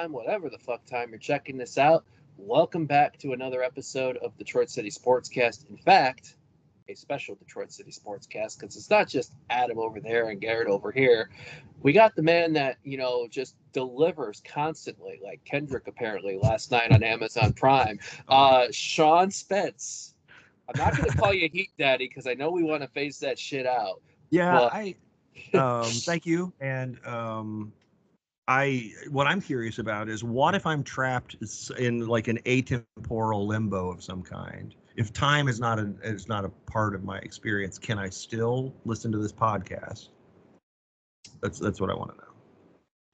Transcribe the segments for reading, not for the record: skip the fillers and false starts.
time, whatever the fuck time you're checking this out. Welcome back to another episode of Detroit City Sportscast. In fact, a special Detroit City Sportscast, because it's not just Adam over there and Garrett over here. We got the man that, just delivers constantly, like Kendrick apparently last night on Amazon Prime, Sean Spence. I'm not going to call you Heat Daddy because I know we want to phase that shit out. Yeah, but... thank you. And what I'm curious about is, what if I'm trapped in like an atemporal limbo of some kind? If time is not a part of my experience, can I still listen to this podcast? That's what I want to know.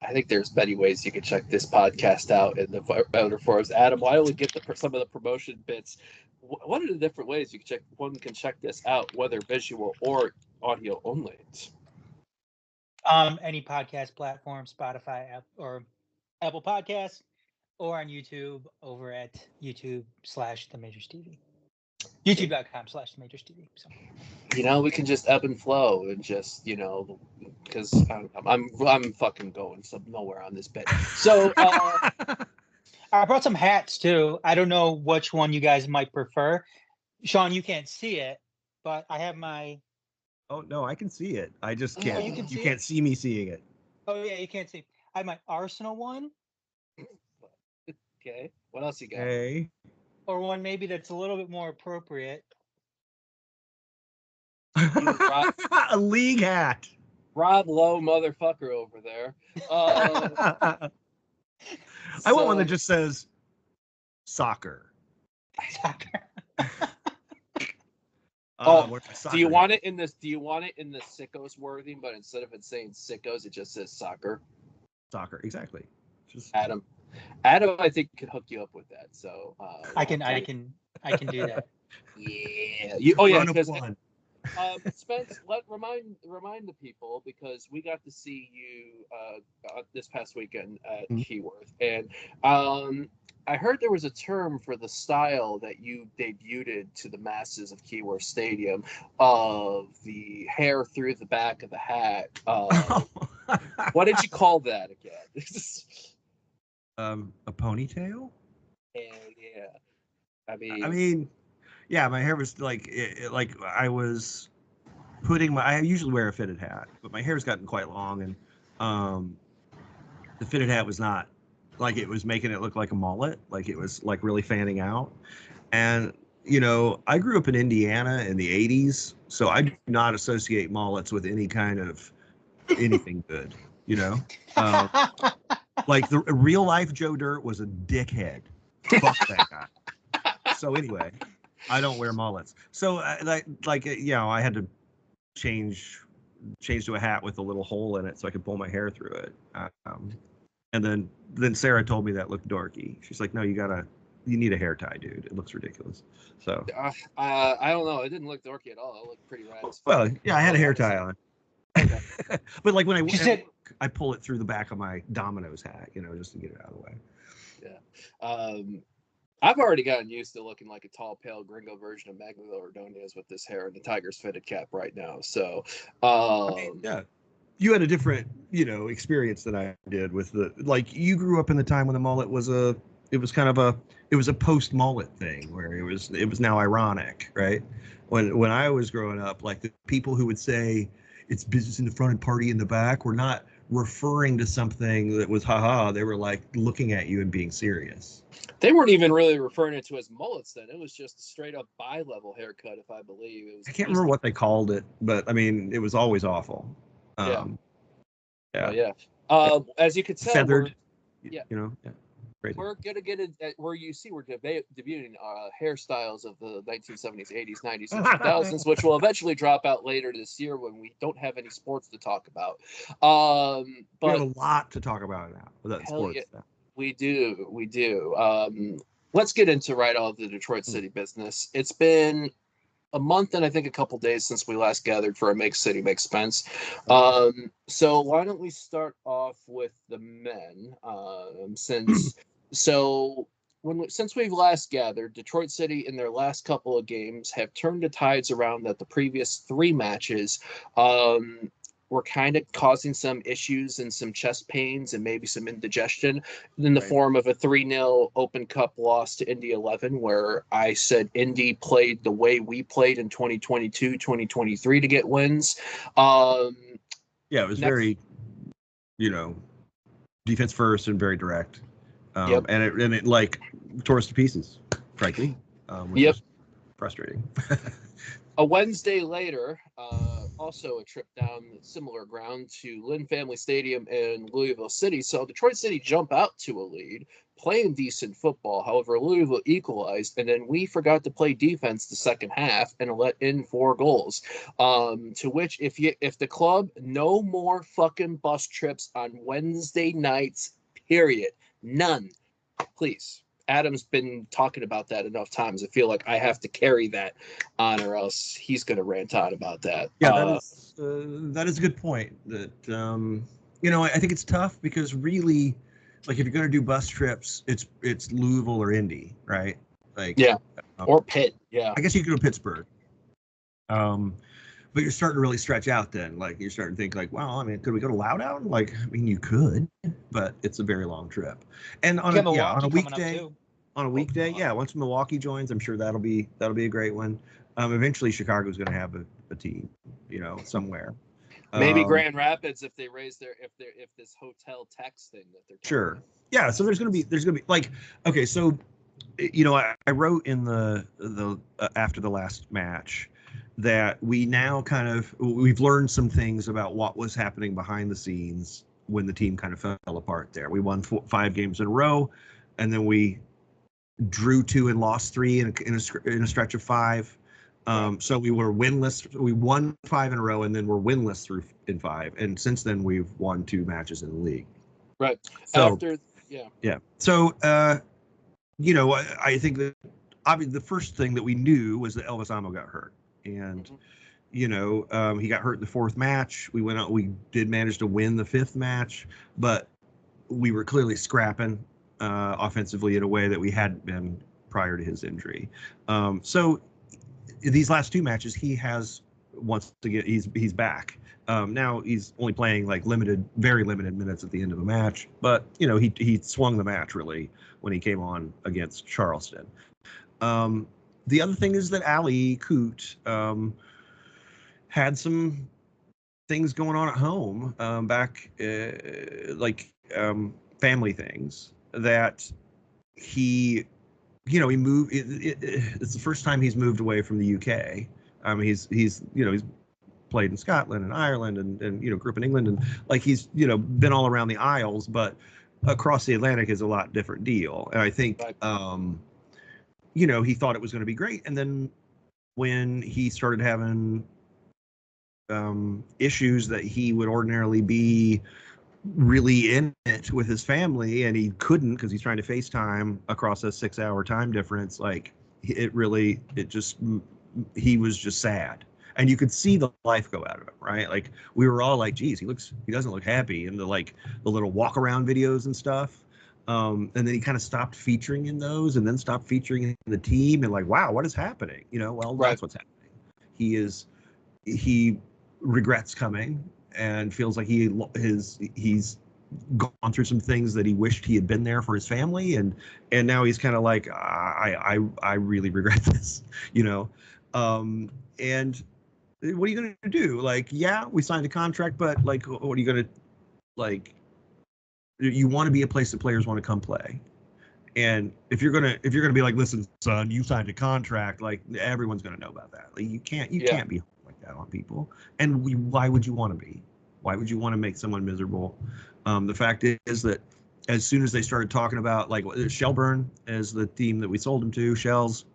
I think there's many ways you can check this podcast out in the outer forums. Adam, why don't we get some of the promotion bits? What are the different ways one can check this out, whether visual or audio only? Any podcast platform, Spotify or Apple Podcasts, or on YouTube over at YouTube/TheMajorsTV. YouTube.com/TheMajorsTV. So. We can just ebb and flow and just, because I'm fucking going nowhere on this bit. So I brought some hats too. I don't know which one you guys might prefer. Sean, you can't see it, but I have my. Oh no, I can see it. I just can't. You can't see me seeing it. Oh yeah, you can't see. I have my Arsenal one. Okay. What else you got? Okay. Or one maybe that's a little bit more appropriate. A league hat. Rob Lowe motherfucker over there. I want one that just says soccer. Soccer. Do you want it in this? Do you want it in the sickos wording, but instead of it saying sickos, it just says soccer? Soccer, exactly. Just Adam, I think can hook you up with that. So I can do that. Yeah. Because Spence, remind the people, because we got to see you this past weekend at Keyworth, and I heard there was a term for the style that you debuted to the masses of Keyworth Stadium of the hair through the back of the hat. What did you call that again? A ponytail? Yeah. I mean, yeah, my hair was like I was putting I usually wear a fitted hat, but my hair's gotten quite long, and the fitted hat was not, like, it was making it look like a mullet, like it was like really fanning out. And I grew up in Indiana in the 80s, so I do not associate mullets with any kind of anything good, like the real life Joe Dirt was a dickhead. Fuck that guy. So anyway, I don't wear mullets. So I had to change to a hat with a little hole in it so I could pull my hair through it. And then Sarah told me that looked dorky. She's like, no, you need a hair tie, dude. It looks ridiculous. So I don't know. It didn't look dorky at all. It looked pretty rad. Well, yeah, I had a hair tie on. Okay. But like when I pull it through the back of my Domino's hat, just to get it out of the way. Yeah. I've already gotten used to looking like a tall, pale gringo version of Magdalena Ordonez with this hair and the Tigers fitted cap right now. So, yeah, you had a different, experience than I did with you grew up in the time when the mullet was a post mullet thing where it was now ironic, right? When I was growing up, like the people who would say it's business in the front and party in the back were not referring to something that was haha. They were like looking at you and being serious. They weren't even really referring to it as mullets then. It was just a straight up bi-level haircut, if I believe. I can't remember what they called it, but I mean, it was always awful. Yeah. As you could tell, feathered. Yeah. Crazy. We're gonna get it where you see we're debuting hairstyles of the 1970s, 80s, 90s, and 2000s, which will eventually drop out later this year when we don't have any sports to talk about. But we have a lot to talk about now without sports. Yeah, we do. Let's get into all of the Detroit City business. It's been a month and I think a couple days since we last gathered for a City Make Spence. So why don't we start off with the men? Since we've last gathered, Detroit City in their last couple of games have turned the tides around that the previous three matches. were kind of causing some issues and some chest pains and maybe some indigestion in the form of a 3-0 Open Cup loss to Indy 11, where I said Indy played the way we played in 2022, 2023 to get wins. Yeah, it was very, defense first and very direct. And it like tore us to pieces, frankly, which is frustrating. A Wednesday later, also a trip down similar ground to Lynn Family Stadium in Louisville City. So Detroit City jump out to a lead, playing decent football. However, Louisville equalized, and then we forgot to play defense the second half and let in 4 goals. To which, if the club, no more fucking bus trips on Wednesday nights, period. None. Please. Adam's been talking about that enough times. I feel like I have to carry that on, or else he's going to rant on about that. Yeah, that is a good point. That I think it's tough because really, like if you're going to do bus trips, it's Louisville or Indy, right? Like or Pitt. Yeah, I guess you could go to Pittsburgh. But you're starting to really stretch out then. Like you're starting to think like, well, I mean, could we go to Loudoun? Like, I mean, you could, but it's a very long trip. And on a weekday, once Milwaukee joins, I'm sure that'll be a great one. Eventually Chicago's going to have a team, somewhere. Maybe Grand Rapids if they raise if this hotel tax thing that they're sure. Yeah, so there's going to be like, okay, so I wrote in the after the last match that we now we've learned some things about what was happening behind the scenes when the team kind of fell apart there. We won 5 games in a row, and then we drew 2 and lost 3 in a stretch of 5. So we were winless. We won 5 in a row, and then we're winless in 5. And since then, we've won 2 matches in the league. Right. So, So, I think that obviously the first thing that we knew was that Elvis Amo got hurt. And, he got hurt in the 4th match. We went out. We did manage to win the 5th match, but we were clearly scrapping offensively in a way that we hadn't been prior to his injury. So these last 2 matches, he's back. Now he's only playing like very limited minutes at the end of a match, but he swung the match really when he came on against Charleston. The other thing is that Ali Coote had some things going on at home back, family things that he moved. It's the first time he's moved away from the UK. He's played in Scotland and Ireland and grew up in England, and like he's been all around the Isles, but across the Atlantic is a lot different deal. And I think he thought it was going to be great, and then when he started having issues that he would ordinarily be really in it with his family, and he couldn't because he's trying to FaceTime across a 6-hour time difference, like he was just sad. And you could see the life go out of him, right? Like we were all like, geez, he doesn't look happy in the little walk around videos and stuff. And then he kind of stopped featuring in those, and then stopped featuring in the team, and like, wow, what is happening? That's what's happening. He regrets coming and feels like he's gone through some things that he wished he had been there for his family, and now he's kind of like, I really regret this, and what are you going to do? Like, yeah, we signed a contract, but like, what are you going to, like, you want to be a place that players want to come play. And if you're gonna be like, listen, son, you signed a contract, like everyone's gonna know about that. Like you can't be like that on people. And why would you want to be? Why would you want to make someone miserable? The fact is that as soon as they started talking about like Shelburne as the team that we sold him to, Shells,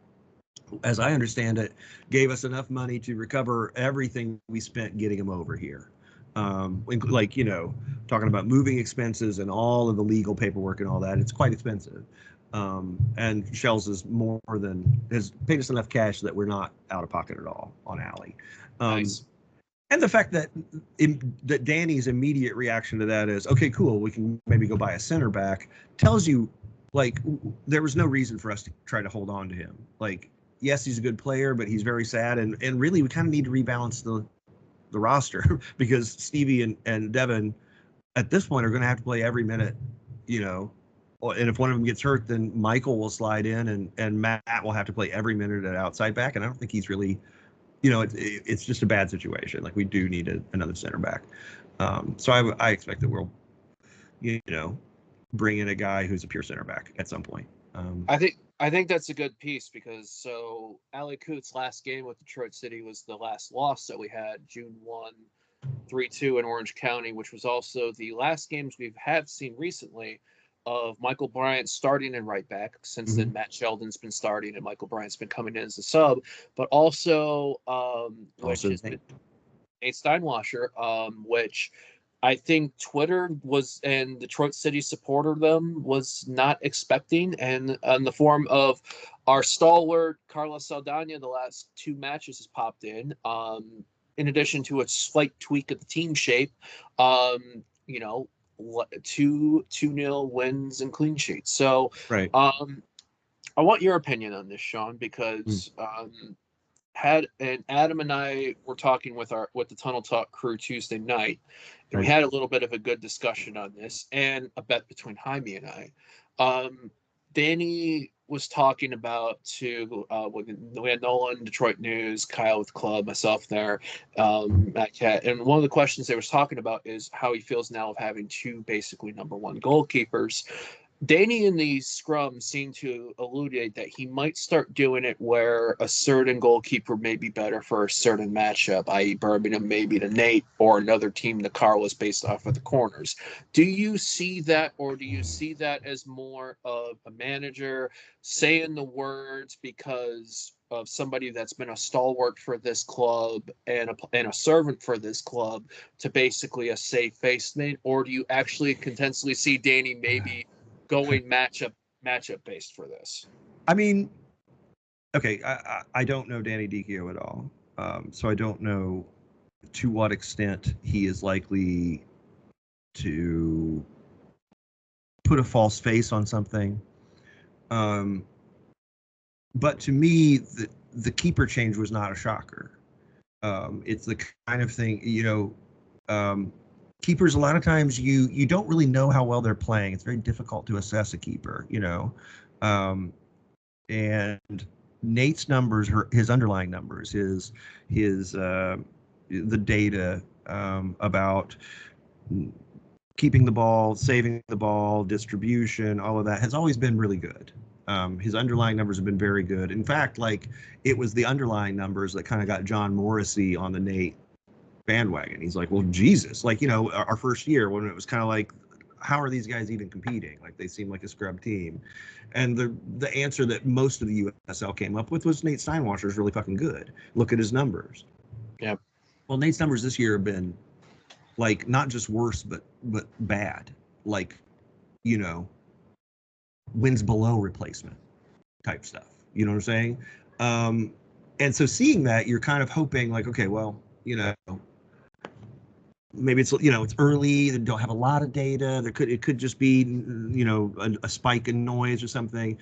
as I understand it, gave us enough money to recover everything we spent getting him over here. Talking about moving expenses and all of the legal paperwork and all that, it's quite expensive. And Shells has paid us enough cash that we're not out of pocket at all on Ali. Nice. And the fact that Danny's immediate reaction to that is, okay, cool, we can maybe go buy a center back, tells you like there was no reason for us to try to hold on to him. Like, yes, he's a good player, but he's very sad, and really we kind of need to rebalance the the roster because Stevie and Devin at this point are going to have to play every minute, and if one of them gets hurt, then Michael will slide in and Matt will have to play every minute at outside back. And I don't think he's really, it's just a bad situation. Like we do need another center back. So I expect that we'll, bring in a guy who's a pure center back at some point. I think that's a good piece because Ali Coote's last game with Detroit City was the last loss that we had, June 1, 3-2 in Orange County, which was also the last games we have seen recently of Michael Bryant starting in right back. Since then, Matt Sheldon's been starting and Michael Bryant's been coming in as a Sub, but also which is Nate Steinwasser, which I think Twitter and Detroit City supporter them was not expecting, and in the form of our stalwart Carlos Saldana, the last 2 matches has popped in addition to a slight tweak of the team shape, 2-0 wins and clean sheets. So, right. I want your opinion on this, Sean, because Adam and I were talking with the Tunnel Talk crew Tuesday night, and we had a little bit of a good discussion on this and a bet between Jaime and I. Danny was talking about we had Nolan, Detroit News, Kyle with Club, myself there, Matt Cat, and one of the questions they was talking about is how he feels now of having 2 basically number 1 goalkeepers. Danny in these scrums seem to elucidate that he might start doing it where a certain goalkeeper may be better for a certain matchup, i.e. Birmingham maybe to Nate or another team to Carlos based off of the corners. Do you see that, or do you see that as more of a manager saying the words because of somebody that's been a stalwart for this club and a servant for this club to basically a safe face, Nate? Or do you actually contentiously see Danny maybe going matchup based for this? I mean, okay, I don't know Danny Dicchio at all, so I don't know to what extent he is likely to put a false face on something. But to me, the keeper change was not a shocker. It's the kind of thing, keepers, a lot of times you don't really know how well they're playing. It's very difficult to assess a keeper, and Nate's numbers, his underlying numbers, his the data about keeping the ball, saving the ball, distribution, all of that has always been really good. His underlying numbers have been very good. In fact, it was the underlying numbers that kind of got John Morrissey on the Nate bandwagon. He's like, well, Jesus, our first year when it was kind of like, how are these guys even competing? Like, they seem like a scrub team. And the answer that most of the USL came up with was Nate Steinwasser is really fucking good. Look at his numbers. Yeah. Well, Nate's numbers this year have been not just worse, but bad. Wins below replacement type stuff. You know what I'm saying? And so seeing that, you're kind of hoping okay, well, maybe it's it's early. They don't have a lot of data. It could just be a spike in noise or something.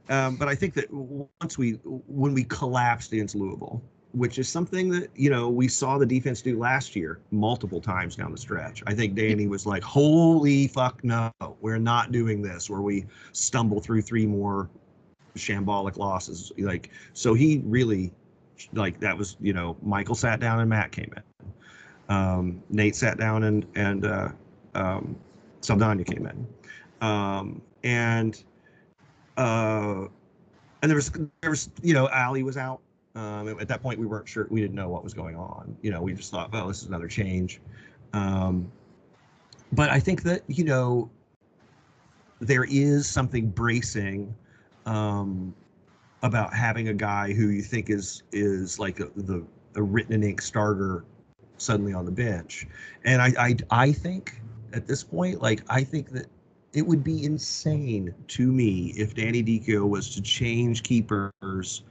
But I think that when we collapsed against Louisville, which is something that we saw the defense do last year multiple times down the stretch. I think Danny was like, "Holy fuck, no, we're not doing this." Where we stumble through 3 more shambolic losses. So he really that was Michael sat down and Matt came in. Nate sat down and Saldana came in, and there was Ali was out. At that point, we weren't sure. We didn't know what was going on. We just thought, oh, this is another change. But I think that there is something bracing about having a guy who you think is like a written in ink starter suddenly on the bench. And I think at this point, I think that it would be insane to me if Danny Dicchio was to change keepers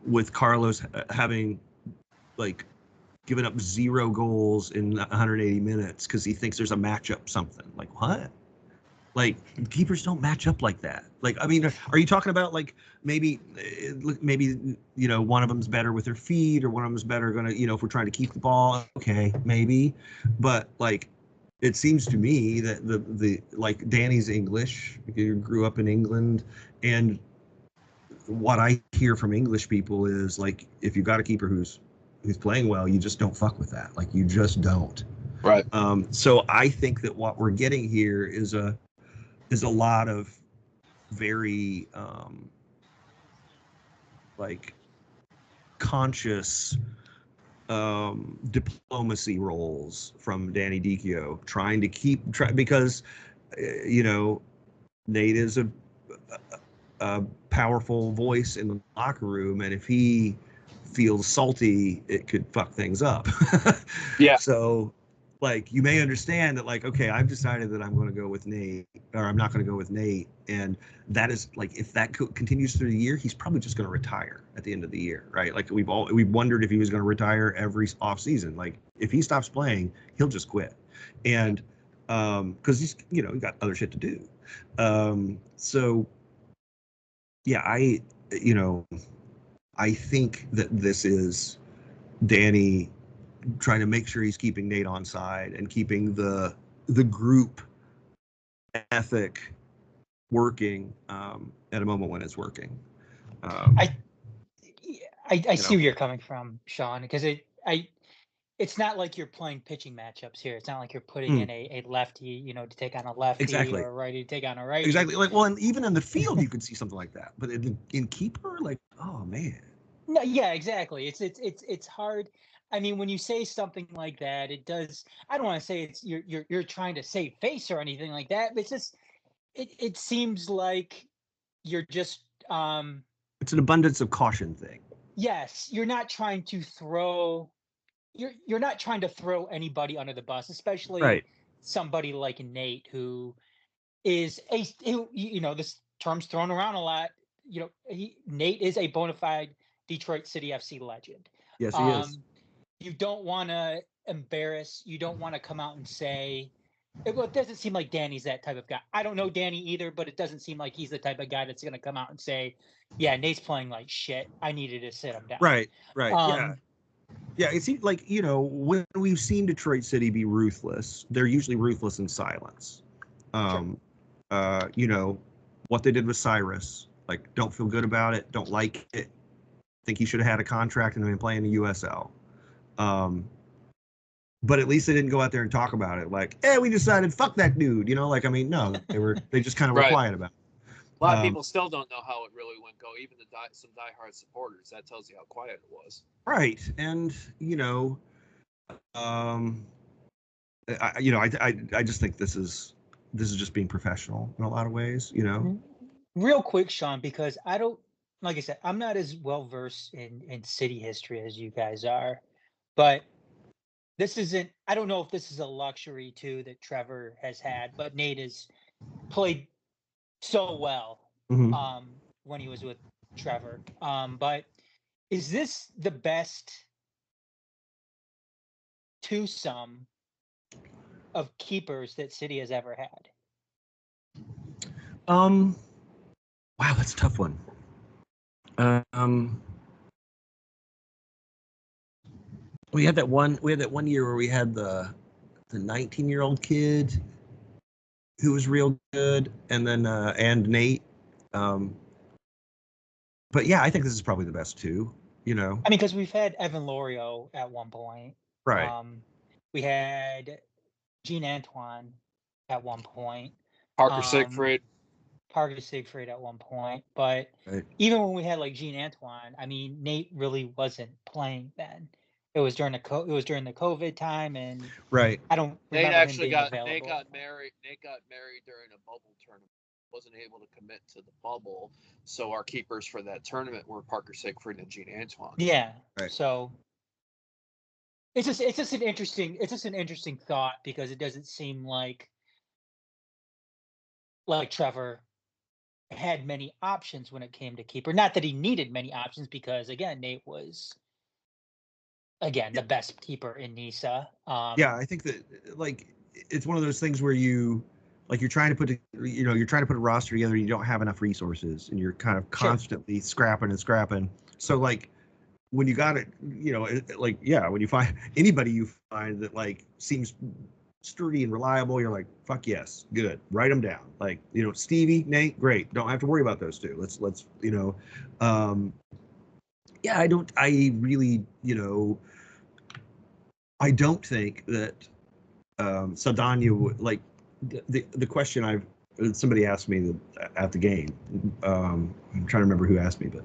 with Carlos having given up 0 goals in 180 minutes because he thinks there's a matchup something. What? Like keepers don't match up like that. Like, I mean, are you talking about like maybe one of them's better with their feet, or one of them's better gonna if we're trying to keep the ball, okay, maybe, but like it seems to me that the like Danny's English, he grew up in England, and what I hear from English people is like if you got a keeper who's playing well, you just don't fuck with that. Like you just don't. Right. So I think that what we're getting here is a lot of very like conscious diplomacy roles from Danny Dicchio, trying to because Nate is a powerful voice in the locker room, and if he feels salty, it could fuck things up. Yeah. So like you may understand that like, okay, I've decided that I'm going to go with Nate, or I'm not going to go with Nate, and that is like if that continues through the year, he's probably just going to retire at the end of the year, right? Like we've wondered if he was going to retire every off season. Like if he stops playing, he'll just quit, and because he's he got other shit to do. So yeah, I think that this is Danny trying to make sure he's keeping Nate on side and keeping the group ethic working at a moment when it's working. I see where you're coming from, Sean, because it's not like you're playing pitching matchups here. It's not like you're putting in a lefty, to take on a lefty, exactly, or a righty to take on a righty. Exactly. Like, well, and even in the field, you could see something like that. But in keeper, like, oh man. No, yeah, exactly. It's hard. I mean, when you say something like that, it does. I don't want to say it's you're trying to save face or anything like that. But it's just it seems like you're just it's an abundance of caution thing. Yes, you're not trying to throw anybody under the bus, especially somebody like Nate, who is this term's thrown around a lot. Nate is a bona fide Detroit City FC legend. Yes, he is. You don't want to embarrass. You don't want to come out and say. It doesn't seem like Danny's that type of guy. I don't know Danny either, but it doesn't seem like he's the type of guy that's going to come out and say, "Yeah, Nate's playing like shit. I needed to sit him down." Right. Yeah. It seems like when we've seen Detroit City be ruthless, they're usually ruthless in silence. Sure. What they did with Cyrus, like, don't feel good about it, don't like it, think he should have had a contract and been playing the USL. But at least they didn't go out there and talk about it like, hey, we decided fuck that dude, no, they just kind of were quiet about it. A lot of people still don't know how it really went. Even some diehard supporters. That tells you how quiet it was. Right, and I just think this is just being professional in a lot of ways, Real quick, Sean, because I don't, like I said, I'm not as well versed in city history as you guys are, but I don't know if this is a luxury too that Trevor has had, but Nate has played so well when he was with Trevor. But is this the best twosome of keepers that City has ever had? Wow, that's a tough one. We had that one year where we had the 19-year-old kid who was real good, and then and Nate. But yeah, I think this is probably the best two. I mean, because we've had Evan Lorio at one point. Right. We had Jean Antoine at one point. Parker Siegfried at one point. But even when we had like Jean Antoine, I mean, Nate really wasn't playing then. It was during the COVID time, and I don't remember him being available. Nate got married during a bubble tournament. Wasn't able to commit to the bubble, so our keepers for that tournament were Parker Siegfried and Jean Antoine. Yeah. Right. So it's just an interesting thought, because it doesn't seem like Trevor had many options when it came to keeper. Not that he needed many options, because again, Nate was the best keeper in NISA. Yeah, I think that it's one of those things where you like you're trying to put a roster together and you don't have enough resources and you're kind of constantly scrapping. So like when you got it, when you find anybody you find that like seems sturdy and reliable, you're like, fuck yes, good, write them down. Like, Stevie, Nate, great, don't have to worry about those two. Let's I don't think that Saldana would, like, the question somebody asked me at the game. I'm trying to remember who asked me, but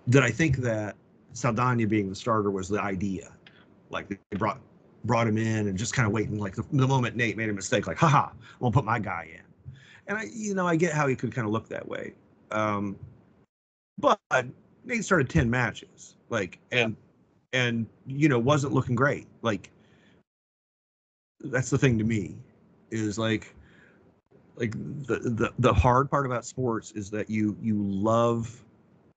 that I think that Saldana being the starter was the idea. Like they brought him in and just kind of waiting, like the moment Nate made a mistake, like, haha, I'm gonna put my guy in. And I get how he could kind of look that way. But Nate started 10 matches, like, and wasn't looking great. Like, that's the thing to me, is like the hard part about sports is that you love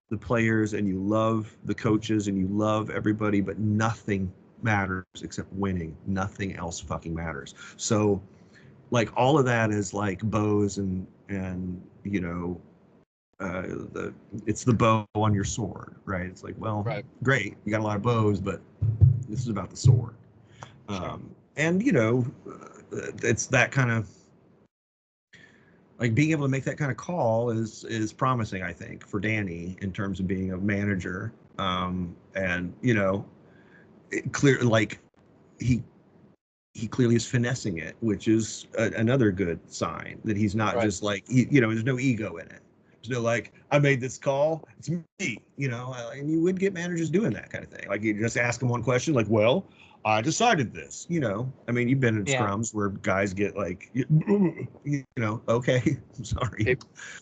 the players and you love the coaches and you love everybody, but nothing matters except winning. Nothing else fucking matters. So like all of that is like bows and it's the bow on your sword, right? It's like, well, right. Great, you got a lot of bows, but this is about the sword. Sure. And it's that kind of, like, being able to make that kind of call is promising, I think, for Danny in terms of being a manager. And clear, like he clearly is finessing it, which is another good sign that he's not right. Just like, there's no ego in it. There's no like, I made this call, it's me, and you would get managers doing that kind of thing. Like, you just ask them one question, like, well, I decided this, I mean, you've been in scrums where guys get like, okay, I'm sorry.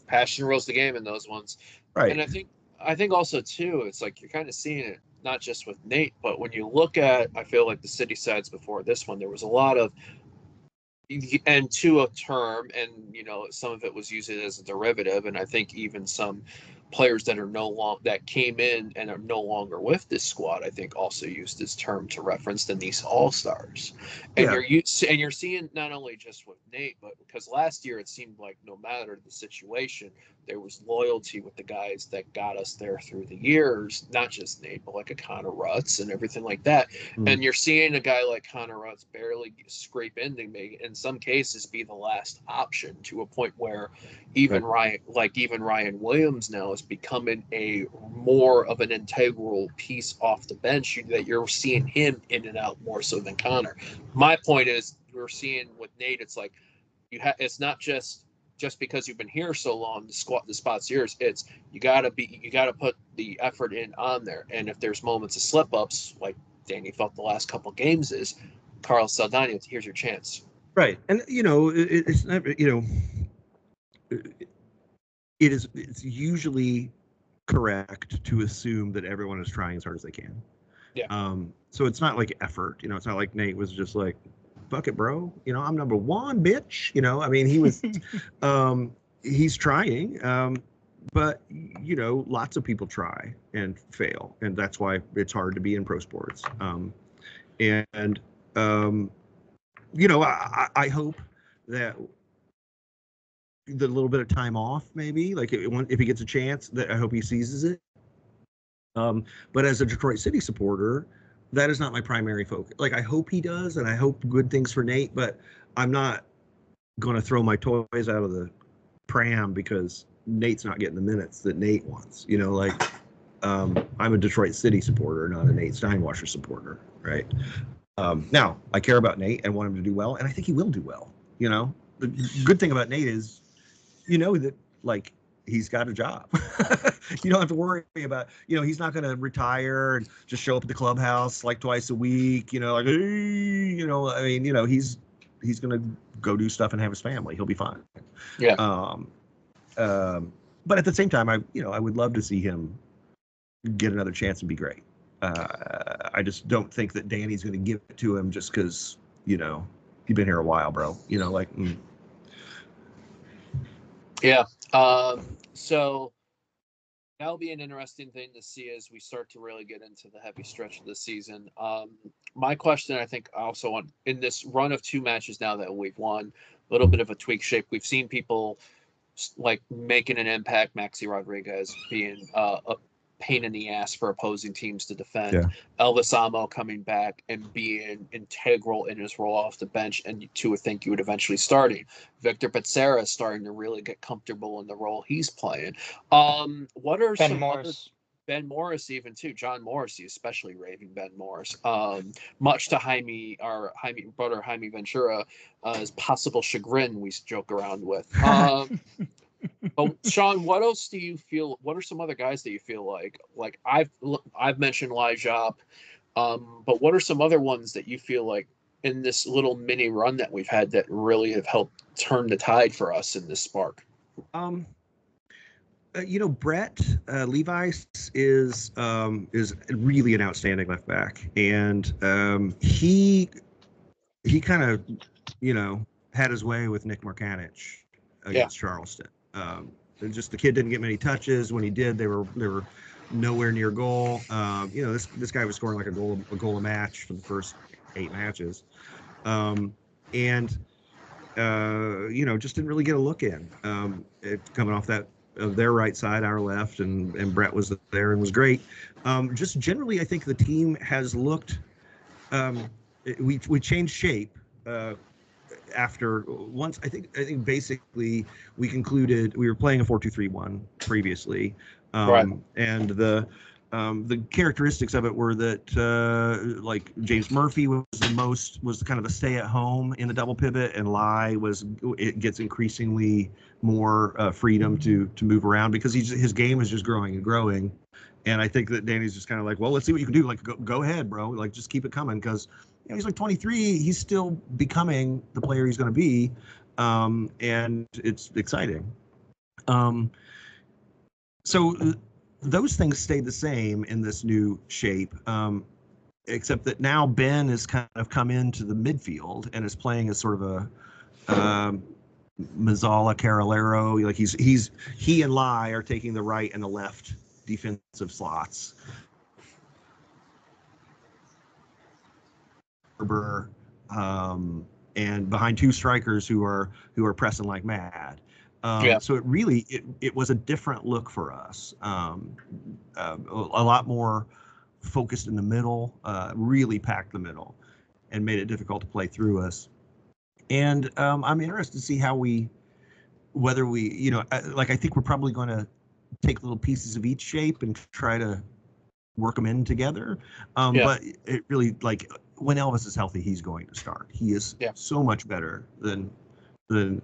Passion rules the game in those ones. Right. And I think also too, it's like, you're kind of seeing it, not just with Nate, but when you look at, I feel like the City sides before this one, there was a lot of, and to a term, and some of it was used as a derivative, and I think even some players that are that came in and are no longer with this squad, I think also used this term to reference the Nice All-Stars. And you're seeing not only just with Nate, but because last year it seemed like no matter the situation, there was loyalty with the guys that got us there through the years, not just Nate, but like a Connor Rutz and everything like that. And you're seeing a guy like Connor Rutz barely scrape in to make, in some cases, be the last option, to a point where even Ryan Williams now is becoming a more of an integral piece off the bench, that you're seeing him in and out more so than Connor. My point is, we're seeing with Nate, it's like it's not just because you've been here so long, the spot's yours. It's you gotta put the effort in on there. And if there's moments of slip ups, like Danny felt the last couple games, is Carlos Saldana, here's your chance. Right. And it's not, it's usually correct to assume that everyone is trying as hard as they can. Yeah. So it's not like effort, it's not like Nate was just like, fuck it, bro, I'm number one, bitch. I mean, he was he's trying, but lots of people try and fail, and that's why it's hard to be in pro sports. I hope that the little bit of time off, maybe, like if he gets a chance, that I hope he seizes it. But as a Detroit City supporter, that is not my primary focus. Like, I hope he does, and I hope good things for Nate, but I'm not going to throw my toys out of the pram because Nate's not getting the minutes that Nate wants. I'm a Detroit City supporter, not a Nate Steinwasser supporter, right? Now, I care about Nate and want him to do well, and I think he will do well. The good thing about Nate is, that, like, he's got a job. You don't have to worry about, he's not going to retire and just show up at the clubhouse like twice a week, like, hey, I mean, he's going to go do stuff and have his family. He'll be fine. Yeah. But at the same time, I would love to see him get another chance and be great. I just don't think that Danny's going to give it to him just because, you've been here a while, bro. Yeah. So that'll be an interesting thing to see as we start to really get into the heavy stretch of the season. My question, I think, also in this run of 2 matches now that we've won, little bit of a tweak shape. We've seen people like making an impact. Maxi Rodriguez being a pain in the ass for opposing teams to defend. Yeah. Elvis Amo coming back and being integral in his role off the bench, and to would think you would eventually starting. Victor Becerra starting to really get comfortable in the role he's playing. What are Ben some Morris. other Ben Morris even too? John Morrissey especially raving Ben Morris. Much to Jaime brother Jaime Ventura as possible chagrin we joke around with. But Sean, what else do you feel? What are some other guys that you feel like I've mentioned Lijop, but what are some other ones that you feel like in this little mini run that we've had that really have helped turn the tide for us in this spark? Brett Levi is really an outstanding left back, and he kind of had his way with Nick Markanich against Charleston. Just the kid didn't get many touches. When he did, they were nowhere near goal. This guy was scoring like a goal a match for the first 8 matches, and just didn't really get a look in. Coming off that of their right side, our left, and Brett was there and was great. Just generally, I think the team has looked. We changed shape. After once, I think basically we concluded we were playing a 4-2-3-1 previously, and the characteristics of it were that like James Murphy was kind of the stay at home in the double pivot, and it gets increasingly more freedom to move around because his game is just growing and growing, and I think that Danny's just kind of like, well, let's see what you can do, like go ahead, bro, like just keep it coming because. He's like 23. He's still becoming the player he's going to be, and it's exciting. So those things stayed the same in this new shape, except that now Ben has kind of come into the midfield and is playing as sort of a Mazzala Carolero. Like he and Lai are taking the right and the left defensive slots. And behind 2 strikers who are pressing like mad. So it was a different look for us. A lot more focused in the middle, really packed the middle, and made it difficult to play through us. And I'm interested to see whether we, I think we're probably going to take little pieces of each shape and try to work them in together. But it really, when Elvis is healthy, he's going to start. He is so much better than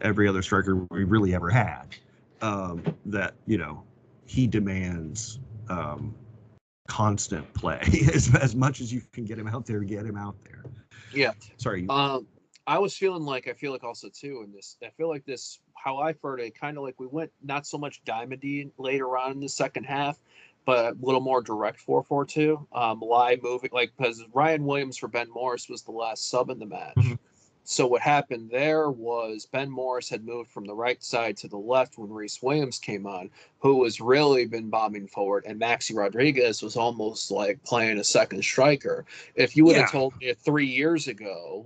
every other striker we really ever had. That he demands constant play as much as you can get him out there. Get him out there. Yeah. Sorry. I was feeling like also too in this. I feel like this how I've heard it kind of like we went not so much diamond later on in the second half. But a little more direct 4-4-2. Lai moving because Ryan Williams for Ben Morris was the last sub in the match. Mm-hmm. So what happened there was Ben Morris had moved from the right side to the left when Reese Williams came on, who has really been bombing forward, and Maxi Rodriguez was almost like playing a second striker. If you would have told me 3 years ago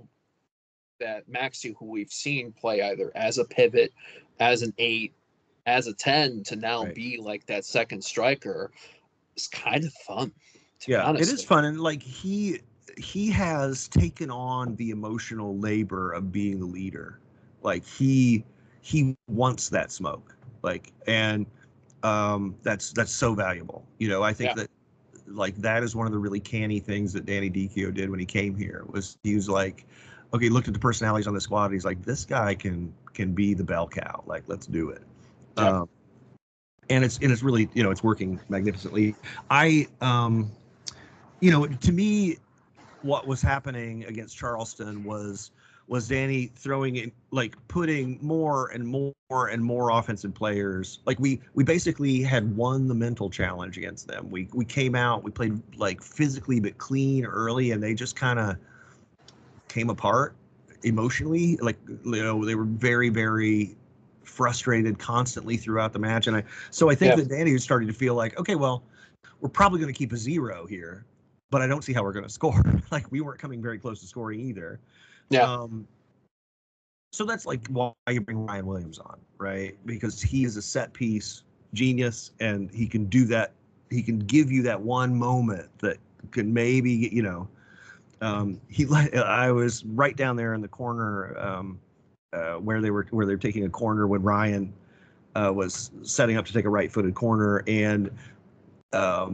that Maxi, who we've seen play either as a pivot, as an 8, as a 10 to now be like that second striker, it's kind of fun. To be honest. It is fun, and he has taken on the emotional labor of being the leader. Like he wants that smoke, and that's so valuable. I think that that is one of the really canny things that Danny Dicchio did when he came here. He was like, okay, looked at the personalities on the squad, and he's like, this guy can be the bell cow. Let's do it. And it's really it's working magnificently. To me, what was happening against Charleston was Danny throwing in putting more and more and more offensive players. We basically had won the mental challenge against them. We came out, we played physically but clean early, and they just kind of came apart emotionally. They were very, very frustrated constantly throughout the match, and I think that Danny was starting to feel like, okay, well, we're probably going to keep a 0 here, but I don't see how we're going to score. We weren't coming very close to scoring either. So that's like why you bring Ryan Williams on, right? Because he is a set piece genius, and he can do that. He can give you that one moment that can maybe, I was right down there in the corner where they're taking a corner when Ryan was setting up to take a right-footed corner, and I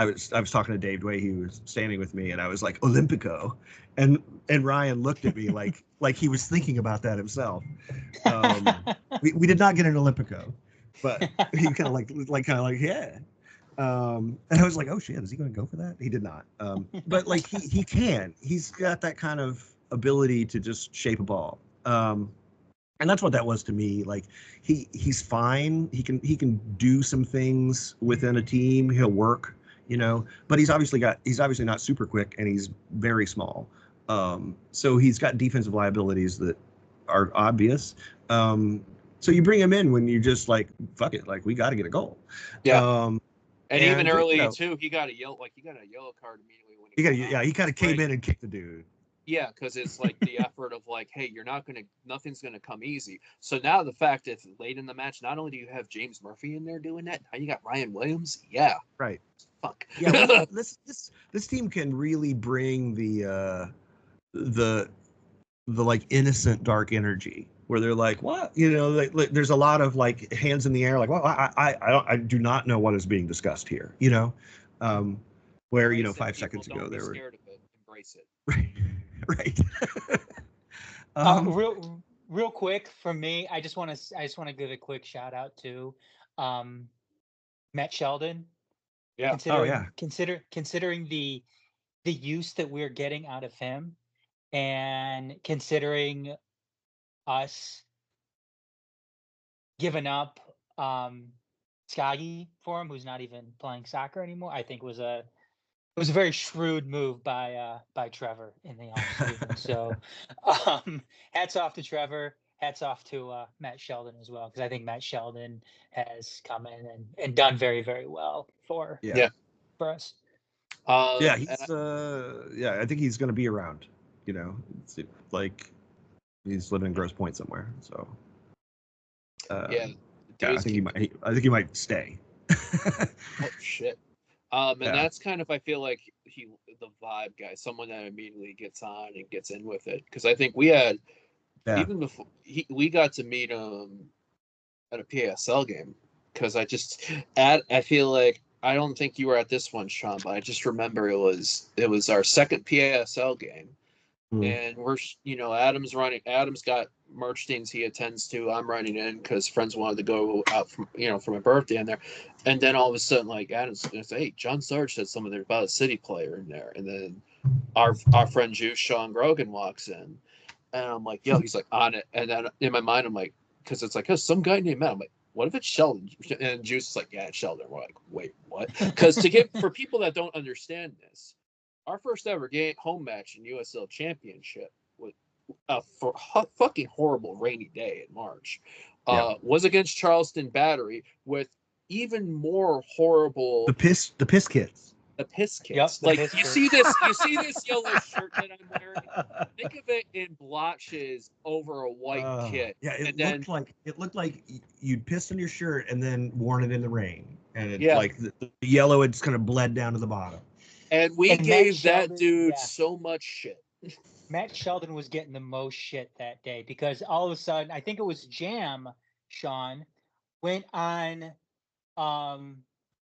was talking to Dave Dway. He was standing with me, and I was like, Olympico, and Ryan looked at me like he was thinking about that himself. We did not get an Olympico, but he kind of like yeah. And I was like, oh shit, is he going to go for that? He did not. But like he's got that kind of ability to just shape a ball. And that's what that was to me. Like he's fine. He can do some things within a team. He'll work, but he's obviously not super quick, and he's very small. So he's got defensive liabilities that are obvious. So you bring him in when you just like, fuck it, like we got to get a goal. Yeah. And even early too, he got a yellow card immediately when he kind of came in and kicked the dude. Yeah, because it's like the effort of like, hey, nothing's gonna come easy. So now the fact that late in the match, not only do you have James Murphy in there doing that, now you got Ryan Williams. Yeah. Right. Fuck. Yeah. Well, this team can really bring the like innocent dark energy where they're like, what, like, there's a lot of like hands in the air, like, well, I do not know what is being discussed here, where 5 seconds ago they were scared of it, embrace it. Right. Real quick for me, I just want to give a quick shout out to Matt Sheldon. Yeah. Considering the use that we're getting out of him, and considering us giving up Skaggy for him, who's not even playing soccer anymore, I think was a very shrewd move by Trevor in the offseason. So hats off to Trevor. Hats off to Matt Sheldon as well, because I think Matt Sheldon has come in and done very, very well for us. I think he's going to be around. It's like he's living in Grosse Pointe somewhere. So I think he might stay. Oh shit. And that's kind of, I feel like the vibe guy, someone that immediately gets on and gets in with it. Because I think we had even before we got to meet him at a PSL game. Because I feel like, I don't think you were at this one, Sean, but I just remember it was our second PASL game. And we're, Adam's got merch things he attends to. I'm running in because friends wanted to go out for my birthday in there. And then all of a sudden, like, Adam's going to say, hey, John Sarge said something about a City player in there. And then our friend Juice, Sean Grogan, walks in. And I'm like, yo, he's like, on it. And then in my mind, I'm like, because it's like, oh, some guy named Matt. I'm like, what if it's Sheldon? And Juice is like, yeah, it's Sheldon. We're like, wait, what? Because for people that don't understand this, our first ever home match in USL Championship was a fucking horrible rainy day in March. Was against Charleston Battery with even more horrible the piss kits. The piss kits. Yep, you see this yellow shirt that I'm wearing? Think of it in blotches over a white kit. Yeah, it looked like you'd pissed on your shirt and then worn it in the rain, and like the yellow had just kind of bled down to the bottom. And we gave that dude so much shit. Matt Sheldon was getting the most shit that day because all of a sudden, I think it was Jam, Sean, went on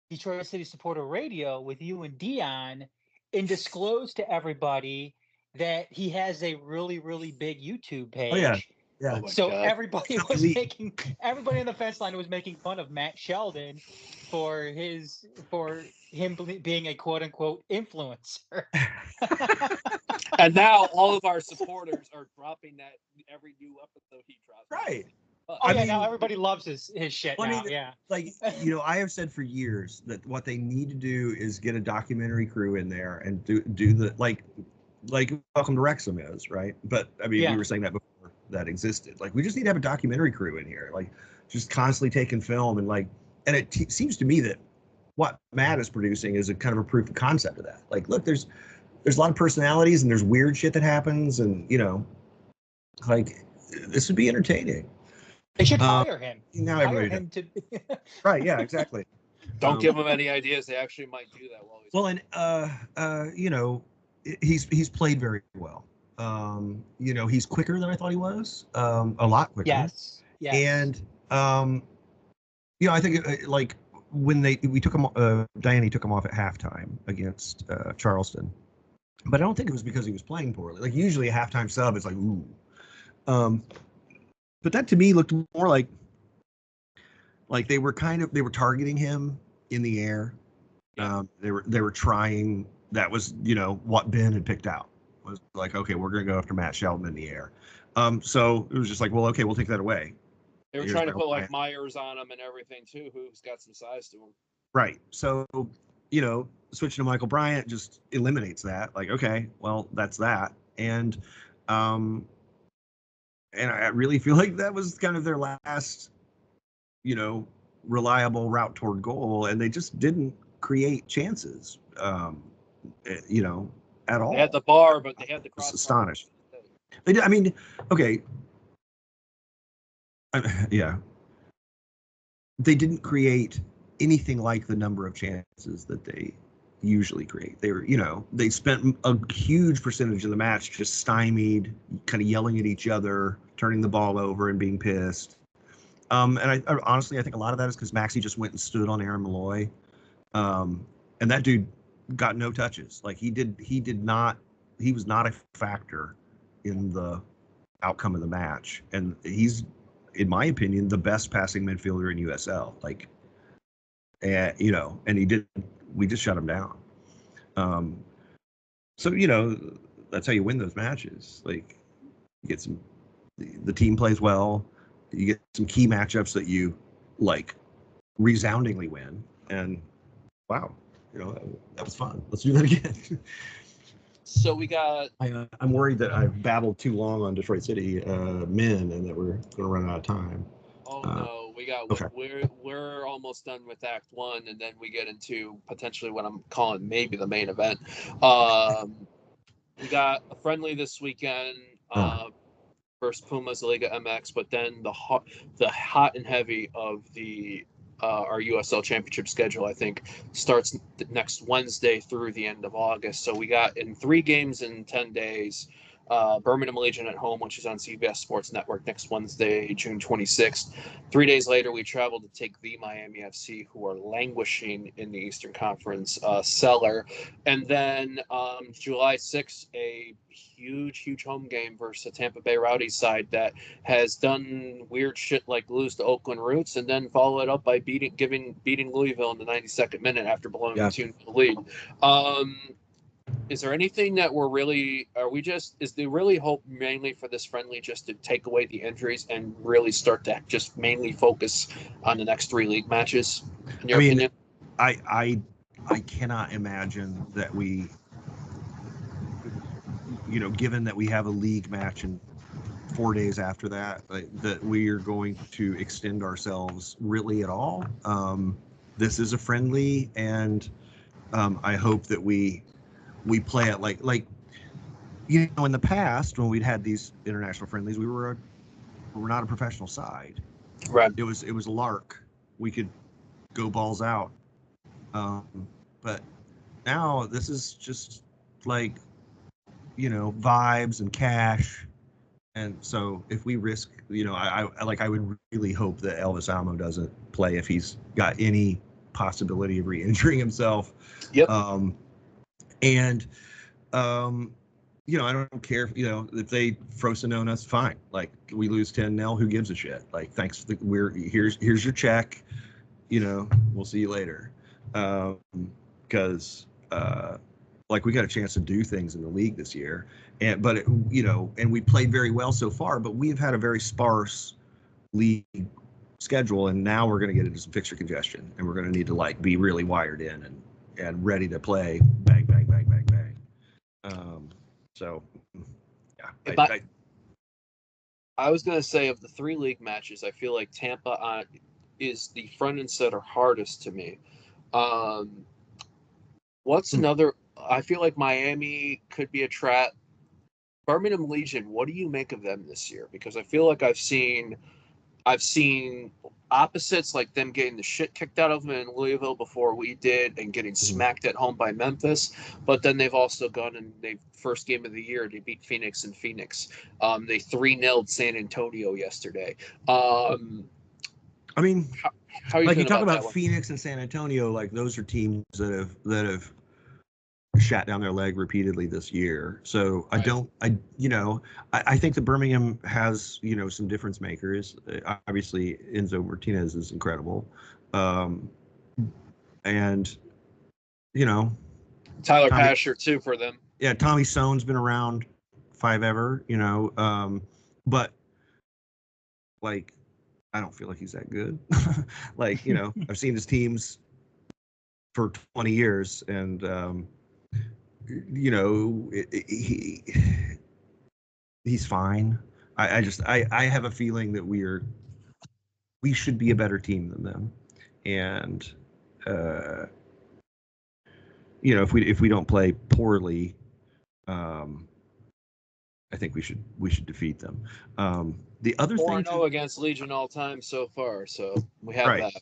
Detroit City Supporter Radio with you and Dion and disclosed to everybody that he has a really, really big YouTube page. Oh, yeah. Yeah. So everybody on the fence line was making fun of Matt Sheldon for him being a quote unquote influencer. And now all of our supporters are dropping that every new episode he drops. Right. Now everybody loves his shit now. Like, I have said for years that what they need to do is get a documentary crew in there and do the like Welcome to Wrexham is, right? But I mean, we were saying that before that existed. Like, we just need to have a documentary crew in here, like just constantly taking film and it seems to me that what Matt is producing is a kind of a proof of concept of that. Like, look, there's a lot of personalities and there's weird shit that happens, and Like, this would be entertaining. They should hire him. Now Hire everybody him to. right, yeah, exactly. Don't give him any ideas. They actually might do that while he's. Well, and you know, he's played very well. You know, he's quicker than I thought he was. A lot quicker. Yes. And you know, I think like when we took him, Diane took him off at halftime against Charleston, but I don't think it was because he was playing poorly. Like usually a halftime sub is like ooh, but that to me looked more like they were targeting him in the air. They were trying. That was, you know, what Ben had picked out was like, okay, we're gonna go after Matt Shelton in the air. So it was just like, well, okay, we'll take that away. They were trying to put like Myers on him and everything too, who's got some size to him. Right. So, you know, switching to Michael Bryant just eliminates that. Like, okay, well, that's that. And I really feel like that was kind of their last, you know, reliable route toward goal, and they just didn't create chances, you know, at all. They had the bar, but they had the cross. Astonished. They did. I mean, okay. Yeah. They didn't create anything like the number of chances that they usually create. They were, you know, they spent a huge percentage of the match just stymied, kind of yelling at each other, turning the ball over and being pissed. And I honestly, I think a lot of that is because Maxey just went and stood on Aaron Malloy. And that dude got no touches. Like he was not a factor in the outcome of the match. And he's, in my opinion, the best passing midfielder in USL. Like, you know, and we just shut him down. So, you know, that's how you win those matches. Like, you get the team plays well. You get some key matchups that you like resoundingly win. And wow, you know, that was fun. Let's do that again. So we got. I'm worried that I've babbled too long on Detroit City men, and that we're going to run out of time. Oh no, we got. Okay. We're almost done with Act 1, and then we get into potentially what I'm calling maybe the main event. We got a friendly this weekend versus Pumas Liga MX, but then the hot and heavy of the our USL Championship schedule, I think, starts next Wednesday through the end of August. So we got in 3 games in 10 days. Birmingham Legion at home, which is on CBS Sports Network next Wednesday, June 26th. 3 days later, we traveled to take the Miami FC, who are languishing in the Eastern Conference cellar. And then July 6th, a huge home game versus a Tampa Bay Rowdies side that has done weird shit like lose to Oakland Roots and then follow it up by beating Louisville in the 92nd minute after blowing the 2-0 lead. Is there anything that is the really hope mainly for this friendly just to take away the injuries and really start to just mainly focus on the next 3 league matches, in your opinion? I cannot imagine that we, you know, given that we have a league match in 4 days after that, that we are going to extend ourselves really at all. This is a friendly, and I hope that we play it like, you know, in the past when we'd had these international friendlies, we're not a professional side. Right. It was a lark. We could go balls out. But now this is just like, you know, vibes and cash. And so if we risk, you know, I would really hope that Elvis Almo doesn't play if he's got any possibility of re-injuring himself. Yep. And, you know, I don't care if, you know, if they Frosinone us, fine. Like, we lose 10-0, who gives a shit? Like, thanks. Here's your check. You know, we'll see you later. Because, like, we got a chance to do things in the league this year. But you know, and we played very well so far, but we've had a very sparse league schedule. And now we're going to get into some fixture congestion, and we're going to need to, like, be really wired in and ready to play bang, bang, bang, bang, bang. So, yeah. I was going to say, of the 3 league matches, I feel like Tampa is the front and center hardest to me. What's another? I feel like Miami could be a trap. Birmingham Legion, what do you make of them this year? Because I feel like I've seen opposites, like them getting the shit kicked out of them in Louisville before we did and getting smacked at home by Memphis. But then they've also gone and they first game of the year, they beat Phoenix in Phoenix. They 3-0'd San Antonio yesterday. I mean, how are you like you feeling talk about that one? Phoenix and San Antonio, like those are teams that have shat down their leg repeatedly this year. So I think that Birmingham has, some difference makers. Obviously, Enzo Martinez is incredible. And, Tyler Pasher, too, for them. Yeah, Tommy Sone's been around forever, but, like, I don't feel like he's that good. Like, I've seen his teams for 20 years, and, he's fine. I have a feeling that we should be a better team than them, and if we don't play poorly, I think we should defeat them. The other thing 4-0 against Legion all time so far, so we have that.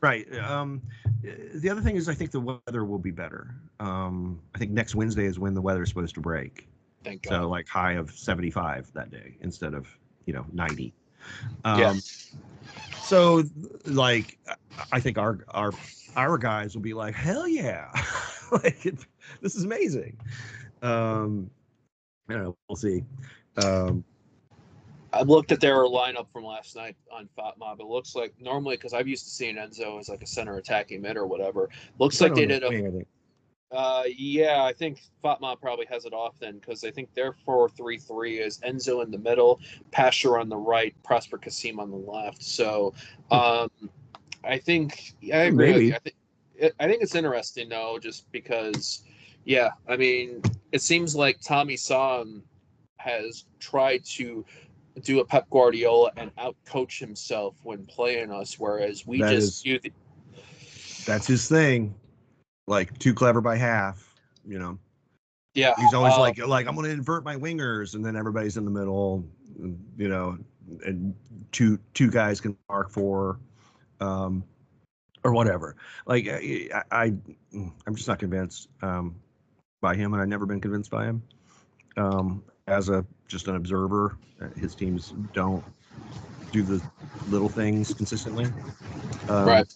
Right. The other thing is I think the weather will be better. I think next Wednesday is when the weather is supposed to break. Thank God. So like high of 75 that day instead of 90. So like I think our guys will be like, hell yeah, like this is amazing. I don't know. We'll see. I looked at their lineup from last night on FOTMob. It looks like normally, because I've used to seeing Enzo as like a center attacking mid or whatever. Looks like they did I think FOTMob probably has it off then, because I think their 4-3-3 is Enzo in the middle, Pasher on the right, Prosper Kasim on the left. So I think I agree with you. I think it's interesting though, just because, I mean, it seems like Tommy Son has tried to do a Pep Guardiola and out-coach himself when playing us, whereas that's his thing. Like too clever by half, Yeah, he's always like I'm going to invert my wingers, and then everybody's in the middle, and two guys can mark for, or whatever. Like I'm just not convinced by him, and I've never been convinced by him. As just an observer, his teams don't do the little things consistently. right.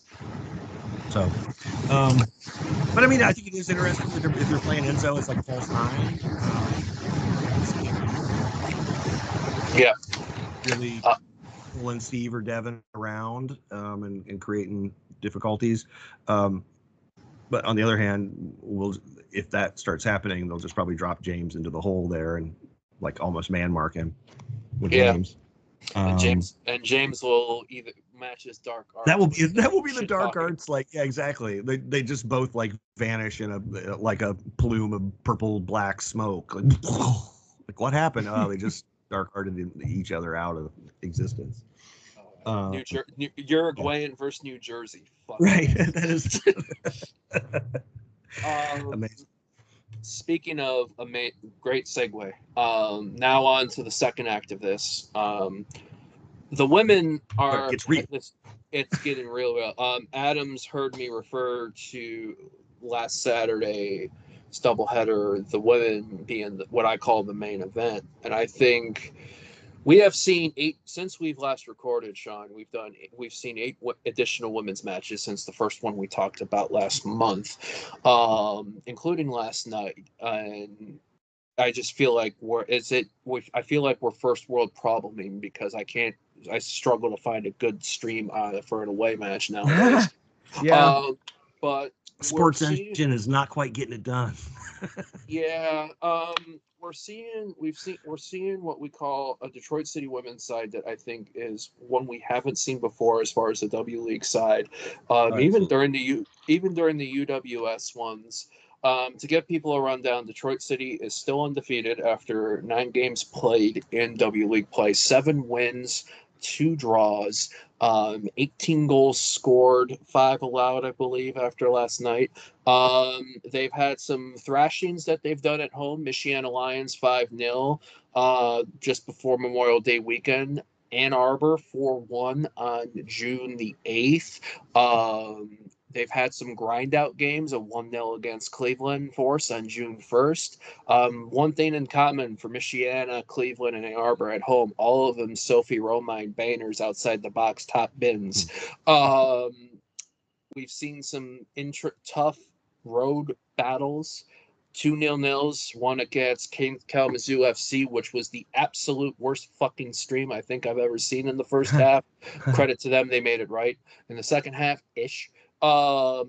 So, but I mean, I think it is interesting if you're playing Enzo, it's like a false nine. Really pulling Steve or Devin around and creating difficulties. But on the other hand, if that starts happening, they'll just probably drop James into the hole there and like almost man mark him with James. And James will either match his dark arts. That will be the dark arts. Like, yeah, exactly. They just both like vanish in a plume of purple black smoke. Like what happened? Oh, they just dark arted each other out of existence. Uruguayan versus New Jersey. Right. That is amazing. Speaking of great segue, now on to the second act of this. The women are. It's real. It's getting real. Adams heard me refer to last Saturday's doubleheader, the women being what I call the main event, and I think we have seen 8 since we've last recorded. Sean, we've seen 8 additional women's matches since the first one we talked about last month, including last night. And I just feel like I feel like we're first world probleming because I struggle to find a good stream for an away match nowadays. But Sports Engine is not quite getting it done. We're seeing what we call a Detroit City women's side that I think is one we haven't seen before as far as the W League side. Even during the UWS ones. To give people a rundown, Detroit City is still undefeated after 9 games played in W League play. 7 wins, 2 draws, 18 goals scored, 5 allowed, I believe, after last night. They've had some thrashings that they've done at home. Michiana Lions 5-0 just before Memorial Day weekend. Ann Arbor 4-1 on June the 8th. They've had some grind out games, a 1-0 against Cleveland Force on June 1st. One thing in common for Michiana, Cleveland, and Ann Arbor at home, all of them Sophie Romine banners outside the box, top bins. We've seen some tough road battles. 2-0, one against Kalamazoo FC, which was the absolute worst fucking stream I think I've ever seen in the first half. Credit to them, they made it right. In the second half-ish, a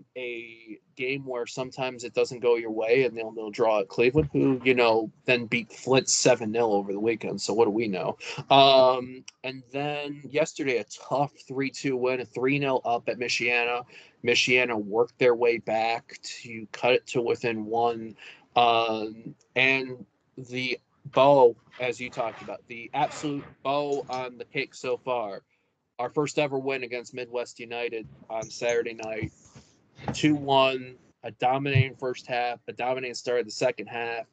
game where sometimes it doesn't go your way, and they'll draw at Cleveland, who, then beat Flint 7-0 over the weekend. So what do we know? And then yesterday, a tough 3-2 win, a 3-0 up at Michiana. Michiana worked their way back to cut it to within 1. And the bow, as you talked about, the absolute bow on the cake so far. Our first ever win against Midwest United on Saturday night, 2-1, a dominating first half, a dominating start of the second half.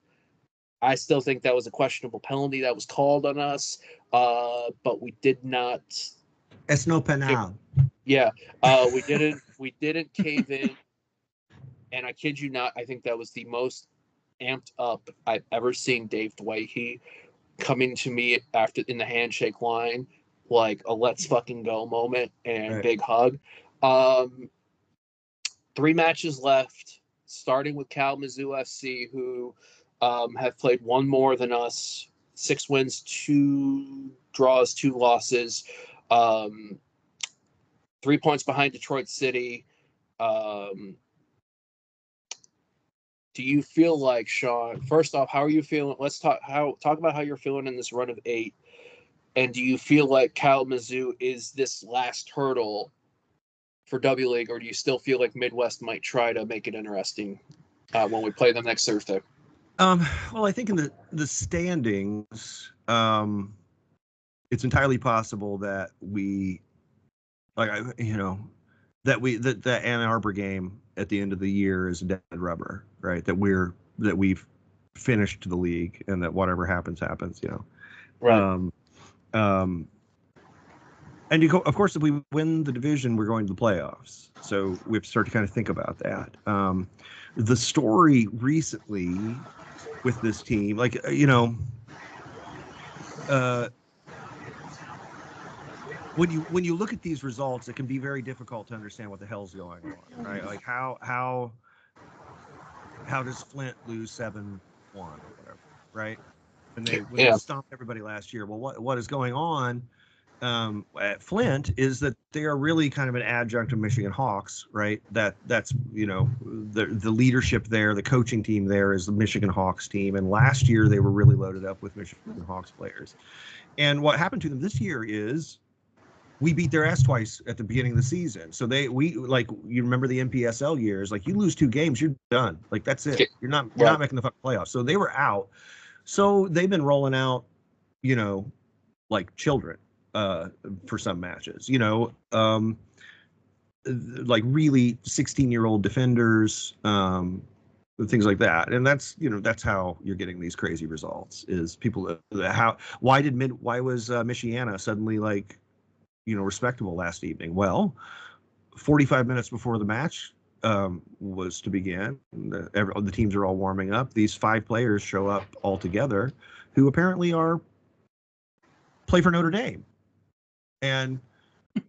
I still think that was a questionable penalty that was called on us, but we did not. It's no penal. Yeah, we didn't cave in, and I kid you not, I think that was the most amped up I've ever seen Dave Dwighty coming to me after in the handshake line, like a let's fucking go moment and Right. big hug. 3 matches left, starting with Kalamazoo FC, who have played 1 more than us, 6 wins, 2 draws, 2 losses, 3 points behind Detroit City. Do you feel like, Sean, first off, how are you feeling? Let's talk about how you're feeling in this run of 8. And do you feel like Kalamazoo is this last hurdle for W League, or do you still feel like Midwest might try to make it interesting when we play them next Thursday? Well, I think in the standings, it's entirely possible that we, that Ann Arbor game at the end of the year is dead rubber, right? That we've finished the league, and that whatever happens. Right. And of course, if we win the division, we're going to the playoffs. So we have to start to kind of think about that. The story recently with this team, when you look at these results, it can be very difficult to understand what the hell's going on, right? Like how does Flint lose 7-1 or whatever, right? And they stomped everybody last year. Well, what is going on at Flint is that they are really kind of an adjunct of Michigan Hawks, right? That's the leadership there, the coaching team there is the Michigan Hawks team, and last year they were really loaded up with Michigan Hawks players. And what happened to them this year is we beat their ass twice at the beginning of the season. So you remember the NPSL years, like you lose 2 games, you're done. Like that's it. You're not making the fucking playoffs. So they were out. So they've been rolling out, like children for some matches, like really 16-year-old defenders, things like that. And that's how you're getting these crazy results is people. Why was Michiana suddenly respectable last evening? Well, 45 minutes before the match was to begin, the teams are all warming up. These 5 players show up all together who apparently play for Notre Dame. And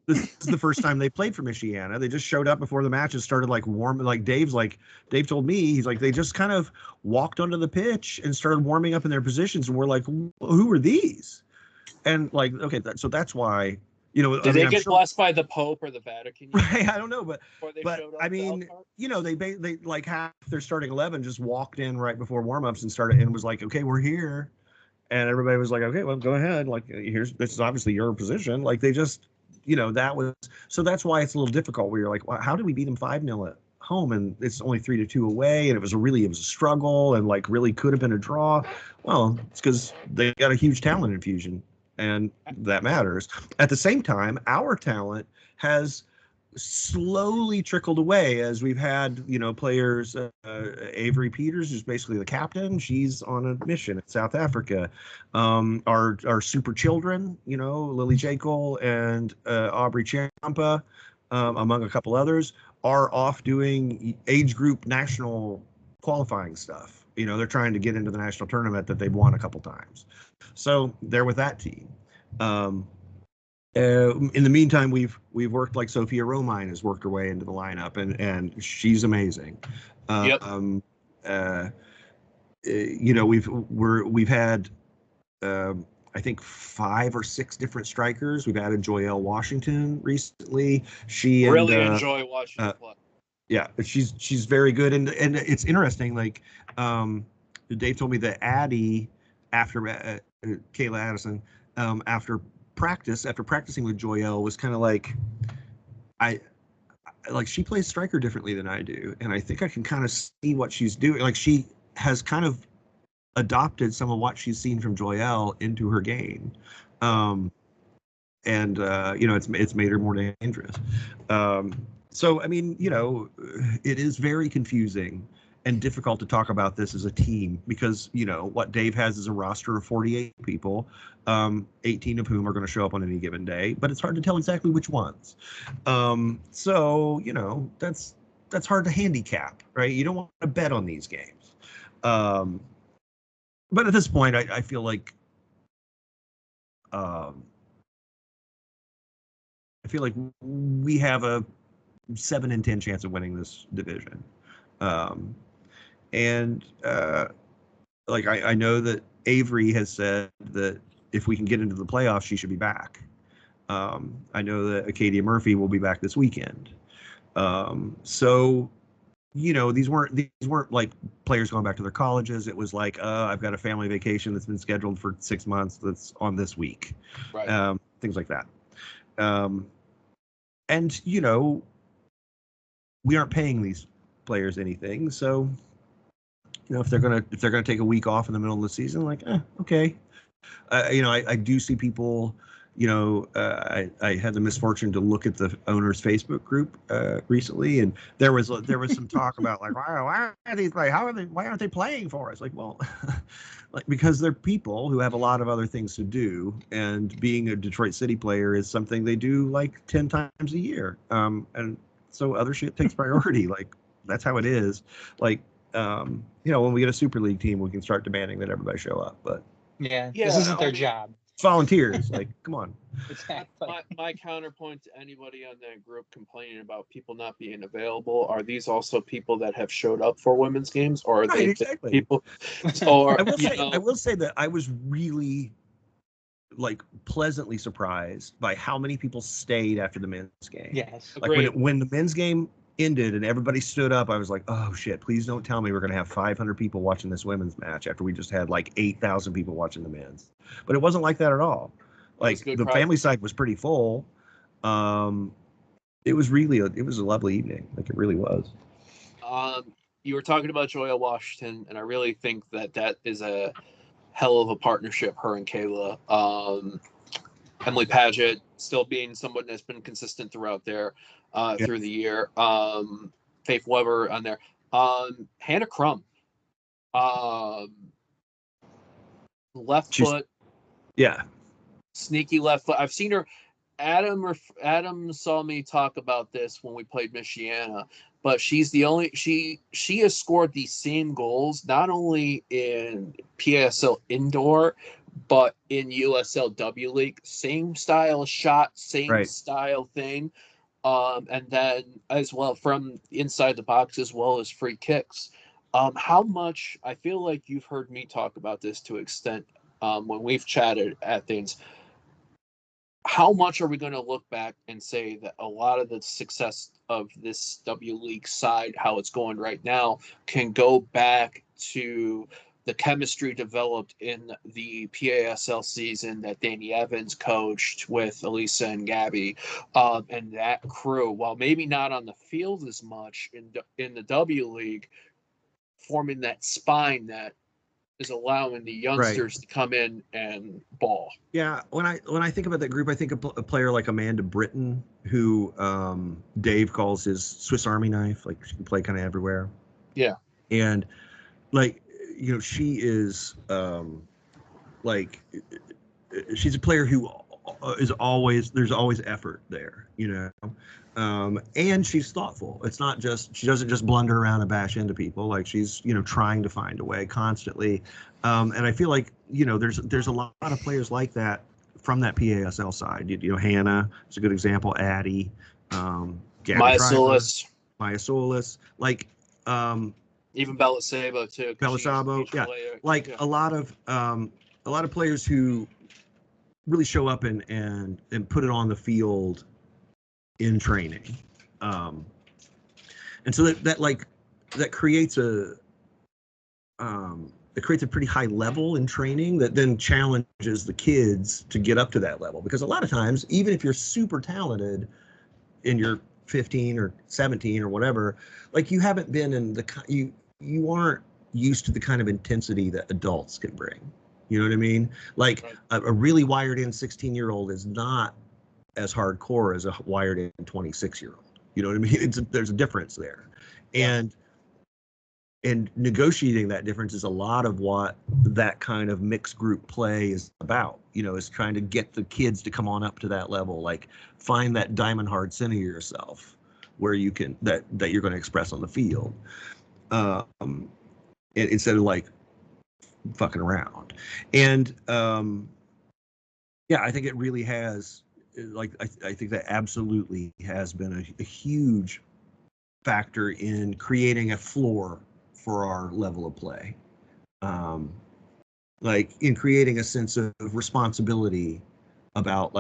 this is the first time they played for Michiana. They just showed up before the match and started warming. Dave told me, he's like, they just kind of walked onto the pitch and started warming up in their positions. And we're like, who are these? And okay, so that's why, Did they get blessed by the Pope or the Vatican? Right, I don't know, but I mean, they half their starting 11 just walked in right before warmups and started and was like, okay, we're here. And everybody was like, okay, well, go ahead. This is obviously your position. They just, that was, so that's why it's a little difficult where you're like, well, how did we beat them 5-0 at home? And it's only 3-2 away. And it was a struggle and really could have been a draw. Well, it's because they got a huge talent infusion. and that matters. At the same time, our talent has slowly trickled away as we've had, players. Avery Peters, who's basically the captain, she's on a mission in South Africa. Our super children, Lily Jekyll and Aubrey Champa, among a couple others, are off doing age group national qualifying stuff. They're trying to get into the national tournament that they've won a couple times. So they're with that team. In the meantime, we've worked, like Sophia Romine has worked her way into the lineup, and she's amazing. Yep. We've had I think 5 or 6 different strikers. We've added Joyelle Washington recently. She really enjoy watching her play. Yeah, she's very good, and it's interesting. Like Dave told me that Addie, after Kayla Addison, after practicing with Joyelle, was kind of like, she plays striker differently than I do, and I think I can kind of see what she's doing. Like, she has kind of adopted some of what she's seen from Joyelle into her game, and it's made her more dangerous. So I mean, it is very confusing and difficult to talk about this as a team, because what Dave has is a roster of 48 people, 18 of whom are going to show up on any given day, but it's hard to tell exactly which ones. So that's hard to handicap, right? You don't want to bet on these games. But at this point, I feel like we have a 7 in 10 chance of winning this division. I know that Avery has said that if we can get into the playoffs, she should be back. I know that Acadia Murphy will be back this weekend. So, these weren't like players going back to their colleges. It was like, I've got a family vacation that's been scheduled for 6 months that's on this week. Right. Things like that. And we aren't paying these players anything, so if they're gonna take a week off in the middle of the season, like, okay. I do see people. I had the misfortune to look at the owners' Facebook group recently, and there was some talk about, like, why aren't they playing for us? Like, well, because they're people who have a lot of other things to do, and being a Detroit City player is something they do like 10 times a year, and so other shit takes priority. Like, that's how it is. Like, when we get a Super League team, we can start demanding that everybody show up, but this isn't their job. Volunteers, like, come on. Exactly. My counterpoint to anybody on that group complaining about people not being available, are these also people that have showed up for women's games, or are they exactly people? Or I will say that I was really, like, pleasantly surprised by how many people stayed after the men's game. Yes. Like, when the men's game ended and everybody stood up, I was like, oh shit, please don't tell me we're going to have 500 people watching this women's match after we just had like 8,000 people watching the men's. But it wasn't like that at all. Like, the family side was pretty full. It was a lovely evening. Like, it really was. You were talking about Joyelle Washington, and I really think that is a hell of a partnership, her and Kayla. Emily Paget still being someone that's been consistent throughout there, through the year. Faith Weber on there. Hannah Crum. Left foot. Yeah. Sneaky left foot. I've seen her. Adam saw me talk about this when we played Michiana, but she's the only she has scored the same goals not only in PASL indoor but in USL W League. Same style shot, same style thing, and then as well from inside the box as well as free kicks. How much, I feel like you've heard me talk about this to extent when we've chatted at things. How much are we going to look back and say that a lot of the success of this W League side, how it's going right now, can go back to the chemistry developed in the PASL season that Danny Evans coached with Elisa and Gabby, and that crew, while maybe not on the field as much in the W League, forming that spine that is allowing the youngsters to come in and ball. Yeah, when I think about that group, I think of a player like Amanda Britton, who Dave calls his Swiss Army knife. Like, she can play kind of everywhere. Yeah, and like, you know, she is like, she's a player who is always, there's always effort there, you know, and she's thoughtful. It's not just, she doesn't just blunder around and bash into people. Like, she's, you know, trying to find a way constantly. And I feel like, you know, there's a lot of players like that from that PASL side. You know, Hannah is a good example. Addie, Maya Solis, like, even Belisabo too. Belisabo, yeah, like a lot of players who really show up and put it on the field in training, and so that creates a pretty high level in training that then challenges the kids to get up to that level. Because a lot of times, even if you're super talented and you're 15 or 17 or whatever, like, you haven't been in you aren't used to the kind of intensity that adults can bring. You know what I mean? Like, right. a really wired in 16-year-old is not as hardcore as a wired in 26-year-old. You know what I mean? There's a difference there. Yeah. And negotiating that difference is a lot of what that kind of mixed group play is about, you know, is trying to get the kids to come on up to that level, like, find that diamond hard center of yourself where you can, that you're going to express on the field. Instead of, like, fucking around. And yeah, I think it really has, like, I think that absolutely has been a huge factor in creating a floor for our level of play, like, in creating a sense of responsibility about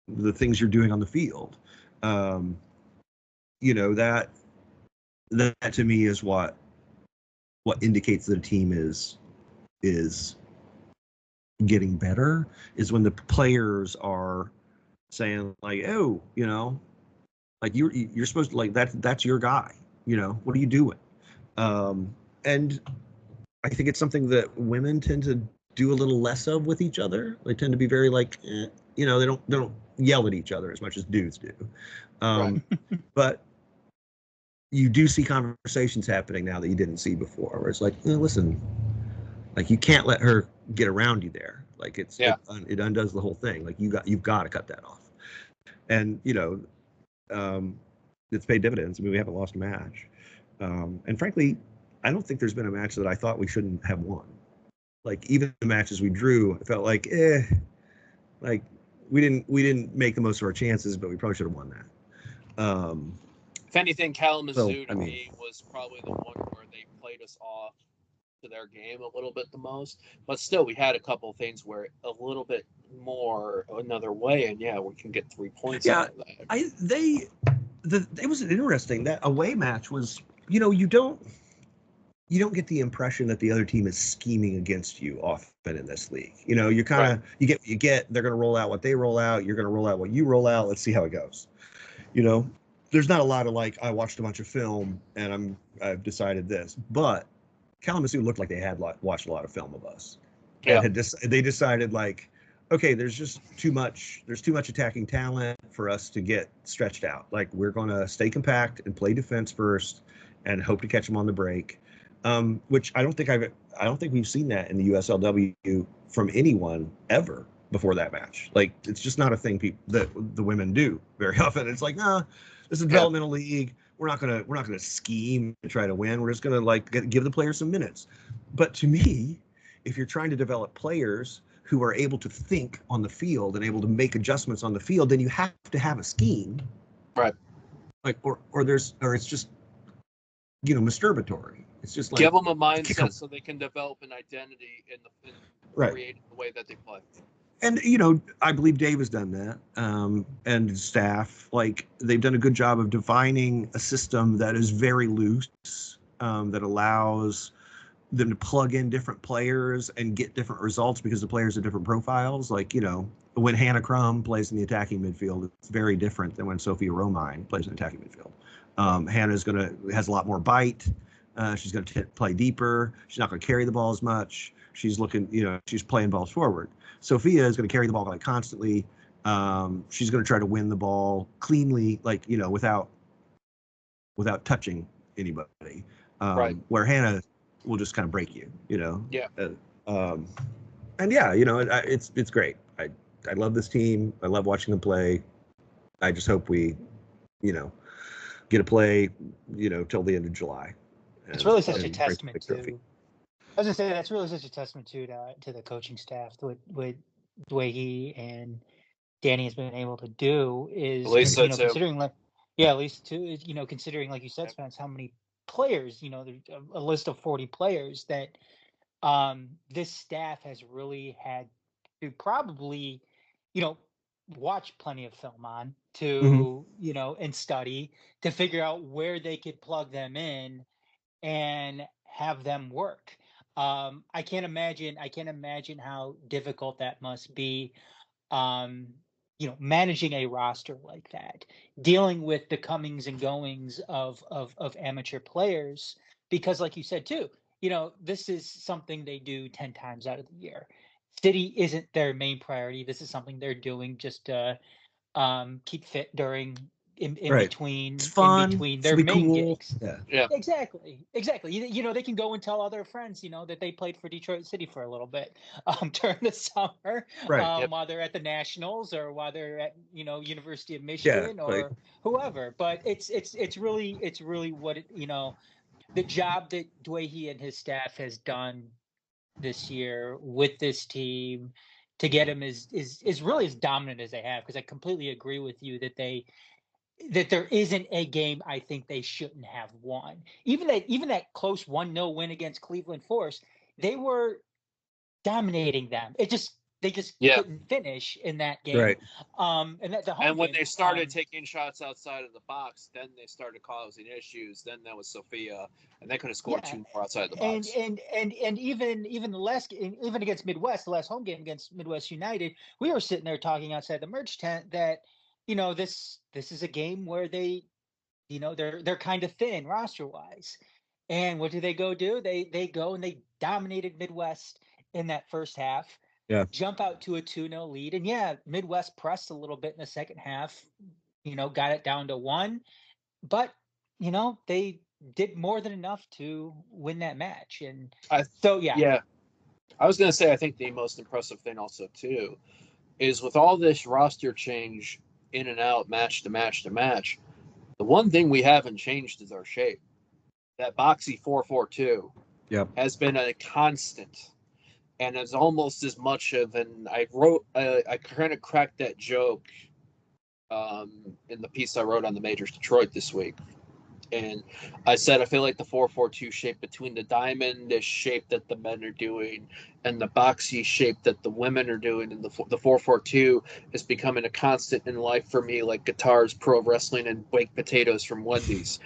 the things you're doing on the field. You know, that to me is what indicates that a team is getting better, is when the players are saying, like, oh, you know, like, you're supposed to, like, that's your guy, you know, what are you doing? And I think it's something that women tend to do a little less of with each other. They tend to be very, like, you know, they don't yell at each other as much as dudes do. Right. But you do see conversations happening now that you didn't see before, where it's like, listen, like, you can't let her get around you there. Like, it undoes the whole thing. Like, you've got to cut that off. And, you know, it's paid dividends. I mean, we haven't lost a match. And frankly, I don't think there's been a match that I thought we shouldn't have won. Like, even the matches we drew, it felt like, like, we didn't make the most of our chances, but we probably should have won that. If anything, Kalamazoo to me was probably the one where they played us off to their game a little bit the most. But still, we had a couple of things where a little bit more another way, and yeah, we can get 3 points out of that. It was interesting. That away match was, you know, you don't get the impression that the other team is scheming against you often in this league. You know, you're kind of, right. you get they're going to roll out what they roll out. You're going to roll out what you roll out. Let's see how it goes. You know, there's not a lot of, like, I watched a bunch of film and I've decided this. But Kalamazoo looked like they had watched a lot of film of us. Yeah. And they decided, like, okay, there's just too much attacking talent for us to get stretched out. Like, we're going to stay compact and play defense first and hope to catch them on the break. Which I don't think we've seen that in the USLW from anyone ever before that match. Like, it's just not a thing that the women do very often. It's like, nah, this is a developmental league. We're not gonna scheme to try to win. We're just gonna, like, give the players some minutes. But to me, if you're trying to develop players who are able to think on the field and able to make adjustments on the field, then you have to have a scheme, right? Like, or it's just, you know, masturbatory. It's just like, give them a mindset so they can develop an identity in create the way that they play. And, you know, I believe Dave has done that, and staff, like, they've done a good job of defining a system that is very loose, that allows them to plug in different players and get different results because the players have different profiles. Like, you know, when Hannah Crum plays in the attacking midfield, it's very different than when Sophia Romine plays in the attacking midfield. Hannah has a lot more bite. She's going to play deeper. She's not going to carry the ball as much. She's looking, she's playing balls forward. Sophia is going to carry the ball like constantly. She's going to try to win the ball cleanly, like, without touching anybody. Right. Where Hannah will just kind of break you, Yeah. And yeah, it's great. I love this team. I love watching them play. I just hope we, get to play, till the end of July. It's really such a testament to. I was gonna say that's really such a testament to the coaching staff, with the way he and Danny has been able to do is, considering at least two, considering, like you said, Spence, how many players, there's a list of 40 players that this staff has really had to probably, watch plenty of film on to, and study to figure out where they could plug them in and have them work. I can't imagine how difficult that must be. Managing a roster like that, dealing with the comings and goings of amateur players, because like you said too, this is something they do 10 times out of the year. City isn't their main priority. This is something they're doing just to keep fit during in right. between it's fun. in between their main gigs. Yeah. Exactly. They can go and tell other friends, that they played for Detroit City for a little bit during the summer, right. while they're at the Nationals or while they're at University of Michigan or whoever. But it's really what the job that Dwayne and his staff has done this year with this team to get him is really as dominant as they have, because I completely agree with you that there isn't a game I think they shouldn't have won. Even that close 1-0 win against Cleveland Force, they were dominating them. They just couldn't finish in that game. Right. And that the home and when game, they started taking shots outside of the box, then they started causing issues. Then that was Sophia, and they could have scored 2 more outside the box. And even the last, even against Midwest, the last home game against Midwest United, we were sitting there talking outside the merch tent that this is a game where they, they're kind of thin roster wise. And what do? They go and they dominated Midwest in that first half. Yeah. Jump out to a 2-0 lead. And Midwest pressed a little bit in the second half, got it down to 1. But, they did more than enough to win that match. And I was going to say, I think the most impressive thing also, too, is with all this roster change in and out, match to match to match, the one thing we haven't changed is our shape. That boxy 4-4-2 has been a constant. And it's almost as much of I kind of cracked that joke in the piece I wrote on the Majors Detroit this week. And I said, I feel like the 4-4-2 shape between the diamond shape that the men are doing and the boxy shape that the women are doing, and the 4-4-2 is becoming a constant in life for me, like guitars, pro wrestling, and baked potatoes from Wendy's.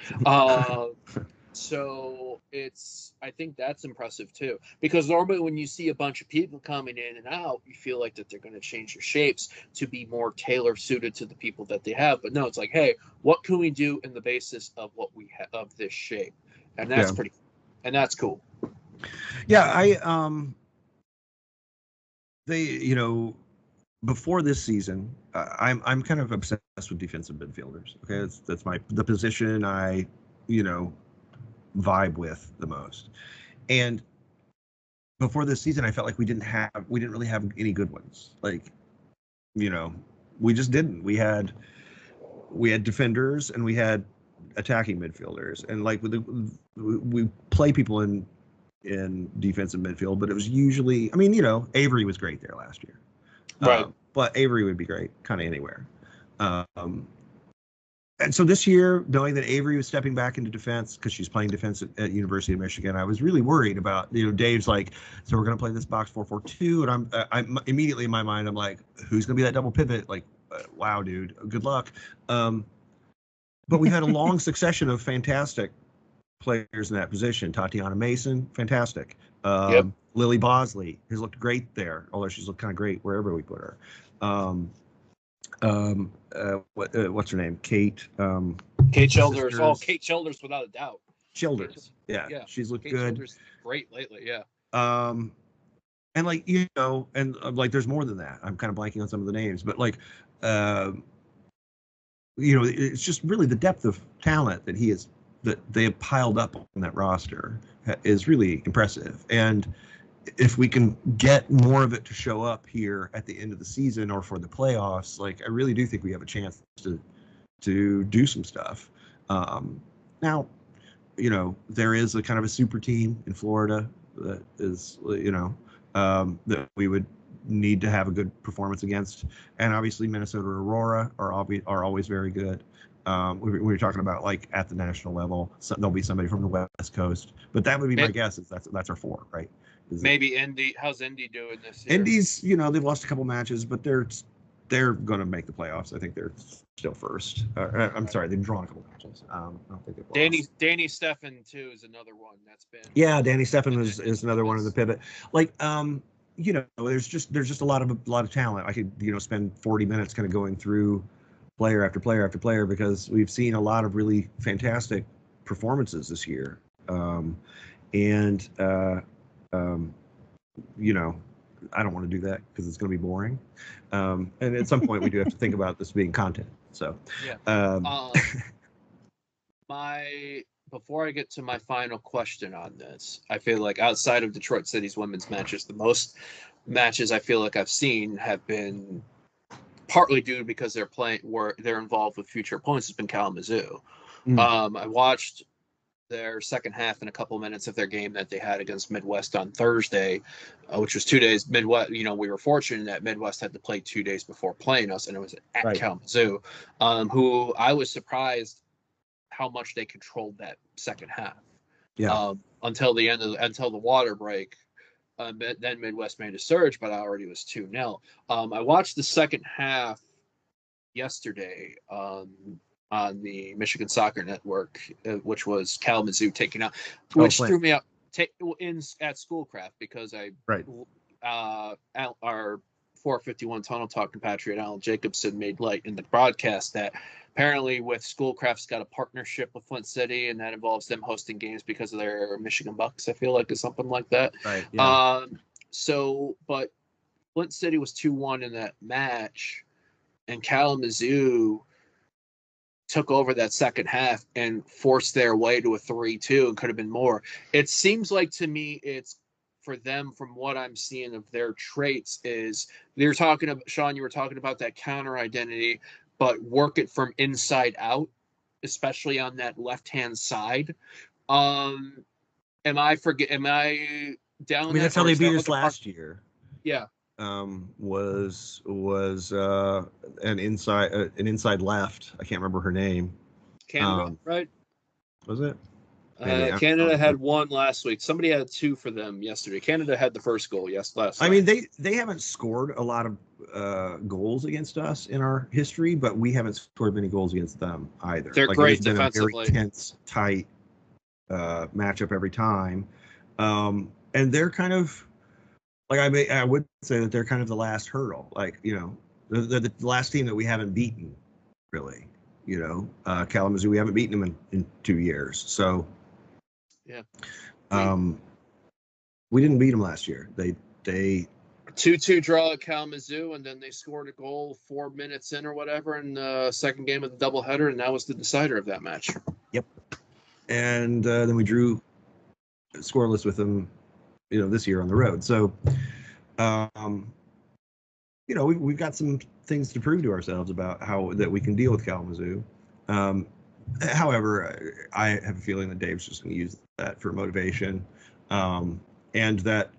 So I think that's impressive too, because normally when you see a bunch of people coming in and out, you feel like that they're going to change their shapes to be more tailor suited to the people that they have. But no, it's like, hey, what can we do in the basis of what we have of this shape? And that's and that's cool. Yeah. Before this season, I'm kind of obsessed with defensive midfielders. Okay. That's the position I, vibe with the most. And before this season, I felt like we didn't really have any good ones. Like, we just didn't. We had defenders and we had attacking midfielders, and like we play people in defensive midfield, but it was usually, Avery was great there last year, right? But Avery would be great kind of anywhere. And so this year, knowing that Avery was stepping back into defense because she's playing defense at University of Michigan, I was really worried about, Dave's like, so we're going to play this box 4-4-2. And I'm immediately in my mind, I'm like, who's going to be that double pivot? Like, wow, dude, good luck. But we've had a long succession of fantastic players in that position. Tatiana Mason, fantastic. Lily Bosley has looked great there, although she's looked kind of great wherever we put her. What's her name? Kate. Kate Childers. Kate Childers, without a doubt. Childers. Yeah, she's looked Kate good. Childers great lately. Yeah. And like like there's more than that. I'm kind of blanking on some of the names, but like, it's just really the depth of talent that they have piled up on that roster is really impressive. And if we can get more of it to show up here at the end of the season or for the playoffs, like I really do think we have a chance to do some stuff. Now, there is a kind of a super team in Florida that is, that we would need to have a good performance against, and obviously Minnesota Aurora are always very good. We were talking about like at the national level, so there'll be somebody from the West Coast, but that would be my guess. Is that's our 4, right? Maybe Indy. How's Indy doing this year? Indy's, they've lost a couple matches, but they're going to make the playoffs. I think they're still first. I'm sorry, they've drawn a couple matches. I don't think they've lost. Danny Steffen too is another one that's been. Yeah, Danny Steffen is another one in the pivot. Like, there's just a lot of talent. I could spend 40 minutes kind of going through player after player after player because we've seen a lot of really fantastic performances this year. I don't want to do that because it's going to be boring. And at some point we do have to think about this being content. So, before I get to my final question on this, I feel like outside of Detroit City's women's matches, the most matches I feel like I've seen have been partly due because they're involved with future opponents has been Kalamazoo. I watched their second half and a couple minutes of their game that they had against Midwest on Thursday, which was 2 days. Midwest, we were fortunate that Midwest had to play 2 days before playing us, and it was at Kalamazoo, who I was surprised how much they controlled that second half. Yeah. Until the water break. Then Midwest made a surge, but I already was 2-0. I watched the second half yesterday on the Michigan Soccer Network, which was Kalamazoo taking out, which threw me up at Schoolcraft because our 451 Tunnel Talk compatriot Alan Jacobson made light in the broadcast that apparently with Schoolcraft's got a partnership with Flint City, and that involves them hosting games because of their Michigan Bucks, I feel like, or something like that. Right. Yeah. But Flint City was 2-1 in that match, and Kalamazoo took over that second half and forced their way to a 3-2 and could have been more. It seems like to me it's for them, from what I'm seeing of their traits, is you're talking about, Sean, you were talking about that counter identity, but work it from inside out, especially on that left-hand side. Am I down? I mean, that's how they beat us last year. Yeah. Was an inside left. I can't remember her name. Canada, right? Was it? Canada had one last week. Somebody had 2 for them yesterday. Canada had the first goal last night. I mean, they haven't scored a lot of goals against us in our history, but we haven't scored many goals against them either. They're great defensively. It's been a very tense, tight matchup every time, and they're kind of like I would say that they're kind of the last hurdle. Like the last team that we haven't beaten, really. Kalamazoo, we haven't beaten them in 2 years, so. Yeah. We didn't beat them last year. They 2-2 draw at Kalamazoo, and then they scored a goal 4 minutes in or whatever in the second game of the doubleheader, and that was the decider of that match. Yep. And then we drew scoreless with them, this year on the road. So, we've got some things to prove to ourselves about how that we can deal with Kalamazoo. However, I have a feeling that Dave's just going to use that for motivation, and that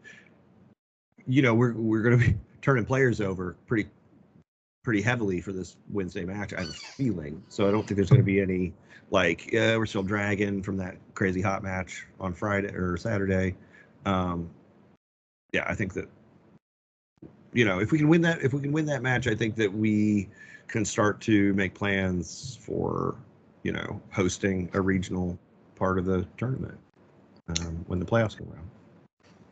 we're going to be turning players over pretty heavily for this Wednesday match. I have a feeling, so I don't think there's going to be any we're still dragging from that crazy hot match on Friday or Saturday. I think that if we can win that match, I think that we can start to make plans for hosting a regional part of the tournament when the playoffs come around.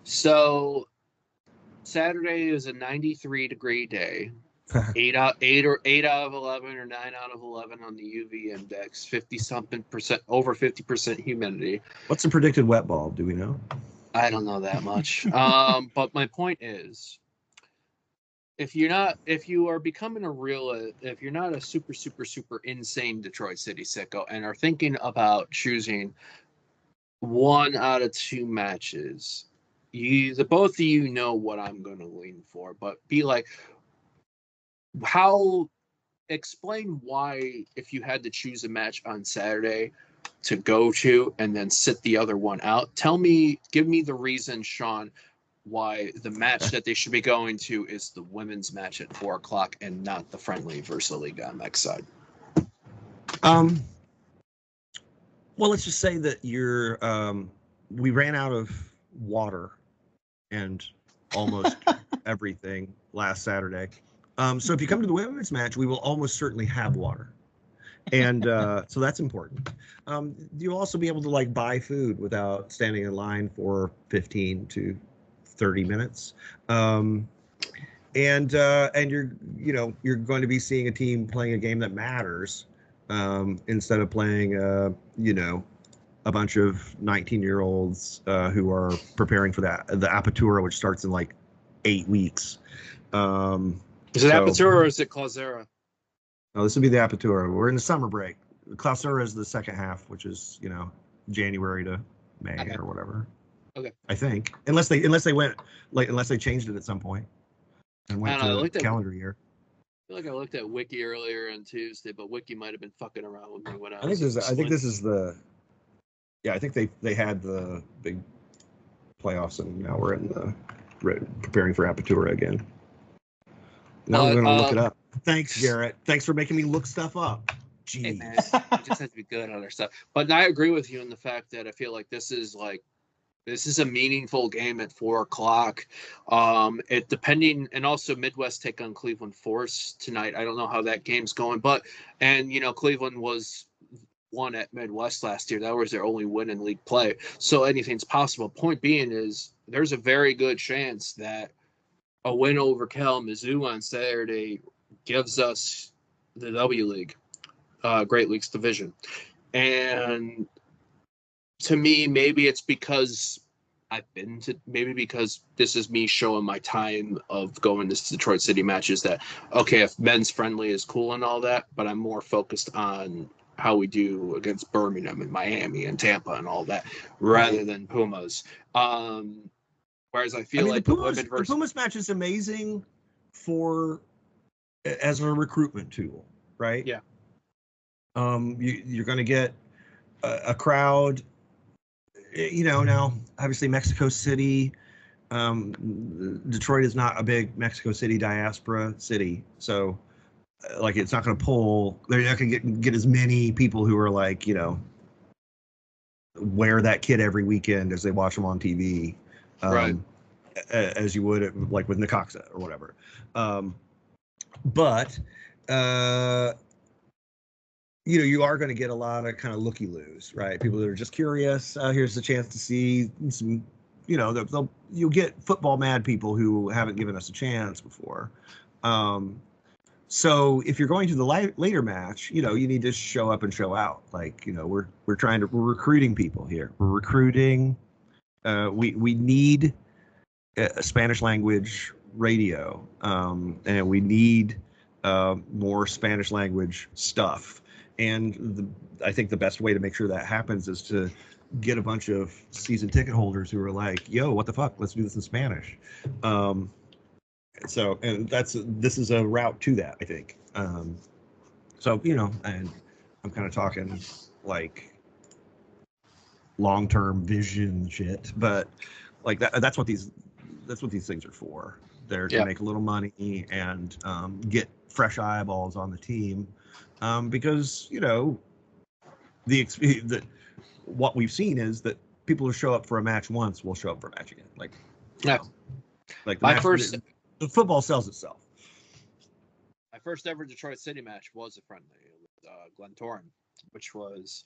So Saturday is a 93-degree day. 8 out of 11 or 9 out of 11 on the UV index, 50-something%, over 50% humidity. What's the predicted wet ball? Do we know? I don't know that much. But my point is, if you're not a super insane Detroit City sicko and are thinking about choosing 1 out of 2 matches, the both of you know what I'm going to lean for, but be like, explain why, if you had to choose a match on Saturday to go to and then sit the other one out, give me the reason, Sean, why the match that they should be going to is the women's match at 4:00 and not the friendly versus the Liga MX side. Well, let's just say that we ran out of water and almost everything last Saturday. So if you come to the women's match, we will almost certainly have water. And so that's important. You'll also be able to buy food without standing in line for 15 to 30 minutes. And you're going to be seeing a team playing a game that matters, instead of playing a bunch of 19-year-olds who are preparing for the Apertura, which starts in 8 weeks. Is it Apertura or is it Clausura? No, this would be the Apertura. We're in the summer break. Clausura is the second half, which is January to May or whatever. Okay. I think, unless they changed it at some point and went to calendar year. I feel like I looked at Wiki earlier on Tuesday, but Wiki might have been fucking around with me when I think they had the big playoffs, and now we're in the preparing for Apertura again. Now I'm going to look it up. Thanks, Garret. Thanks for making me look stuff up. Jeez. Hey, man, we just have to be good on our stuff. But I agree with you in the fact that I feel like this is a meaningful game at 4:00. And also Midwest take on Cleveland Force tonight. I don't know how that game's going, Cleveland won at Midwest last year. That was their only win in league play. So anything's possible. Point being is there's a very good chance that a win over Kalamazoo on Saturday gives us the W League, Great Leagues division. And to me, maybe it's because because this is me showing my time of going to Detroit City matches that, okay, if men's friendly is cool and all that, but I'm more focused on how we do against Birmingham and Miami and Tampa and all that rather than Pumas. Whereas I feel like the Pumas match is amazing as a recruitment tool, right? Yeah. You're going to get a crowd. Now obviously Mexico City, Detroit is not a big Mexico City diaspora city, so it's not going to pull. They're not going to get as many people who are wear that kid every weekend as they watch them on TV, right? As you would with Necaxa or whatever. But you are going to get a lot of kind of looky-loos, right? People that are just curious. Here's the chance to see some, you'll get football mad people who haven't given us a chance before. So if you're going to the later match, you need to show up and show out. We're recruiting people here. We're recruiting. We need a Spanish language radio, and we need more Spanish language stuff. And I think the best way to make sure that happens is to get a bunch of season ticket holders who are like, yo, what the fuck? Let's do this in Spanish. This is a route to that, I think. And I'm kind of talking long-term vision shit, but that's what these things are for. They're to make a little money and get fresh eyeballs on the team. Because what we've seen is that people who show up for a match once will show up for a match again. The football sells itself. My first ever Detroit City match was a friendly with Glentoran, which was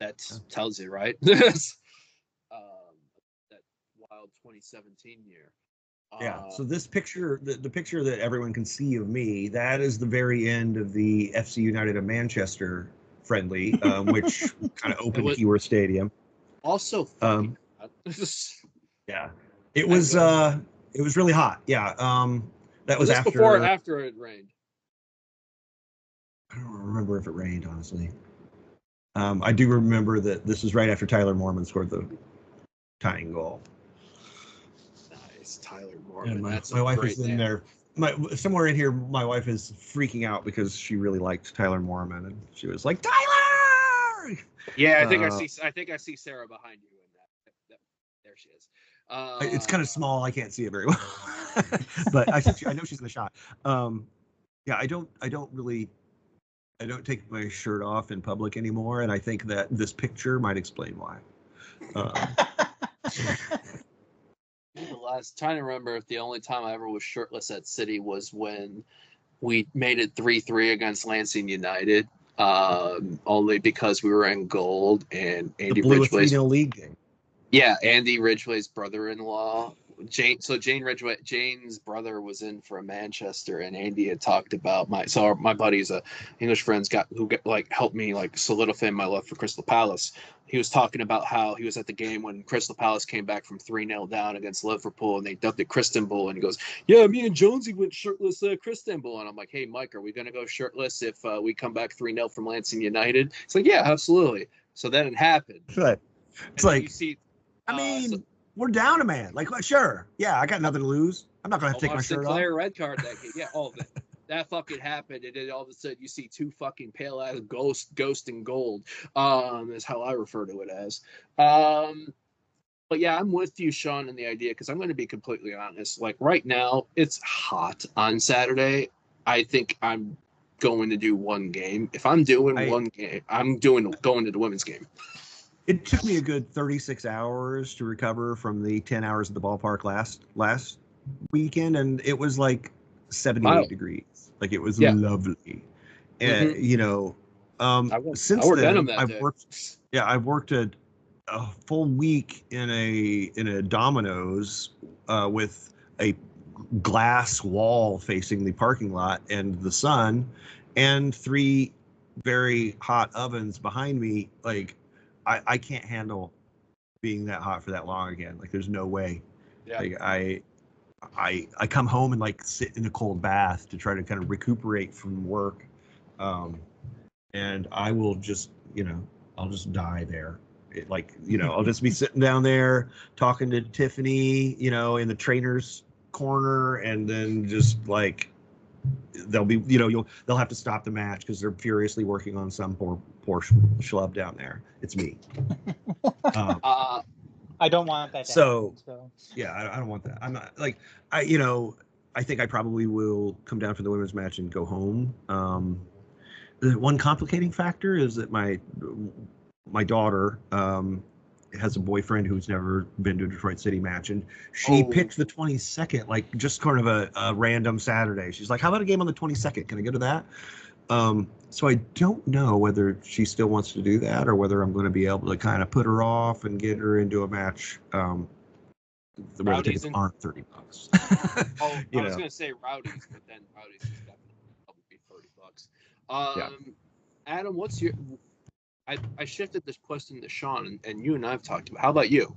that tells you, right? That wild 2017 year. Yeah. So this picture, the picture that everyone can see of me, that is the very end of the FC United of Manchester friendly, which kind of opened Keyworth Stadium. Also, fucking yeah, it was really hot. Yeah. That was after before or after it rained. I don't remember if it rained, honestly. I do remember that this was right after Tyler Mormon scored the tying goal. Nice, Tyler Mormon. And my wife is in there. Somewhere in here, my wife is freaking out because she really liked Tyler Mormon, and she was like, "Tyler!" Yeah, I think I see Sarah behind you in that. There she is. It's kind of small. I can't see it very well, but I know she's in the shot. Yeah, I don't take my shirt off in public anymore, and I think that this picture might explain why. Trying to remember if the only time I ever was shirtless at City was when we made it 3-3 against Lansing United, only because we were in gold and Andy Ridgway's 3-0 league game. Yeah, Andy Ridgway's brother-in-law. Jane's brother was in from Manchester, and Andy had talked about my buddy's English friends who helped me solidify my love for Crystal Palace. He was talking about how he was at the game when Crystal Palace came back from 3-0 down against Liverpool, and they dubbed it Cristanbul. And he goes, "Yeah, me and Jonesy went shirtless at Cristanbul." And I'm like, "Hey, Mike, are we gonna go shirtless if we come back 3-0 from Lansing United?" It's like, "Yeah, absolutely." So then it happened. Right. It's like you see. We're down a man. Sure. Yeah, I got nothing to lose. I'm not going to take my shirt off. Red card that game. Yeah, that fucking happened. And then all of a sudden you see two fucking pale ass ghost and gold. Is how I refer to it as. But yeah, I'm with you, Sean, in the idea, because I'm going to be completely honest. Right now, it's hot on Saturday. I think I'm going to do one game. If I'm doing one game, I'm going to the women's game. It took me a good 36 hours to recover from the 10 hours at the ballpark last weekend, and it was 78 degrees. It was lovely. And since then I've worked a full week in a Domino's with a glass wall facing the parking lot and the sun, and 3 very hot ovens behind me. I can't handle being that hot for that long again. There's no way. Yeah. I come home and sit in a cold bath to try to kind of recuperate from work, and I will just I'll just die there. I'll just be sitting down there talking to Tiffany, in the trainer's corner, and then just they'll be they'll have to stop the match because they're furiously working on some poor schlub down there. It's me. I don't want that. Yeah, I don't want that. I'm not I think I probably will come down for the women's match and go home. The one complicating factor is that my daughter has a boyfriend who's never been to a Detroit City match, and she picked the 22nd, just kind of a random Saturday. She's like, "How about a game on the 22nd? Can I go to that?" So I don't know whether she still wants to do that or whether I'm going to be able to kind of put her off and get her into a match. The tickets aren't $30. I was going to say Rowdies, but then Rowdies is definitely probably be $30. Adam, what's your? I shifted this question to Sean, and you and I have talked about. How about you?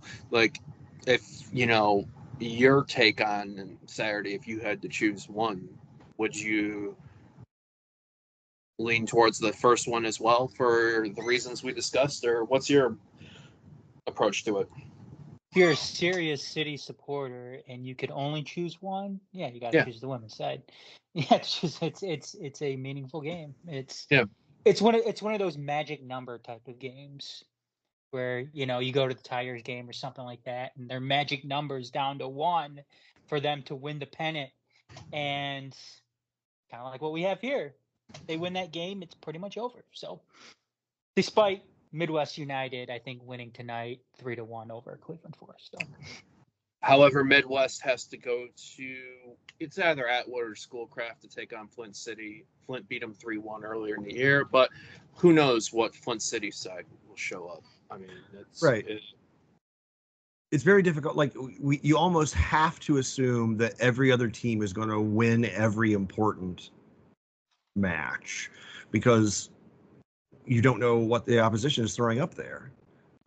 If your take on Saturday, if you had to choose one, would you lean towards the first one as well for the reasons we discussed, or what's your approach to it? If you're a serious City supporter and you could only choose one, you got to choose the women's side. Yeah, it's a meaningful game. It's one of those magic number type of games where you go to the Tigers game or something like that, and their magic numbers down to 1 for them to win the pennant, and kind of like what we have here. They win that game, it's pretty much over. So, despite Midwest United, I think winning tonight 3-1 over Cleveland Forest. So. However, Midwest has to go to it's either Atwood or Schoolcraft to take on Flint City. Flint beat them 3-1 earlier in the year, but who knows what Flint City side will show up. I mean, right. it's very difficult. Like you almost have to assume that every other team is going to win every important match because you don't know what the opposition is throwing up there.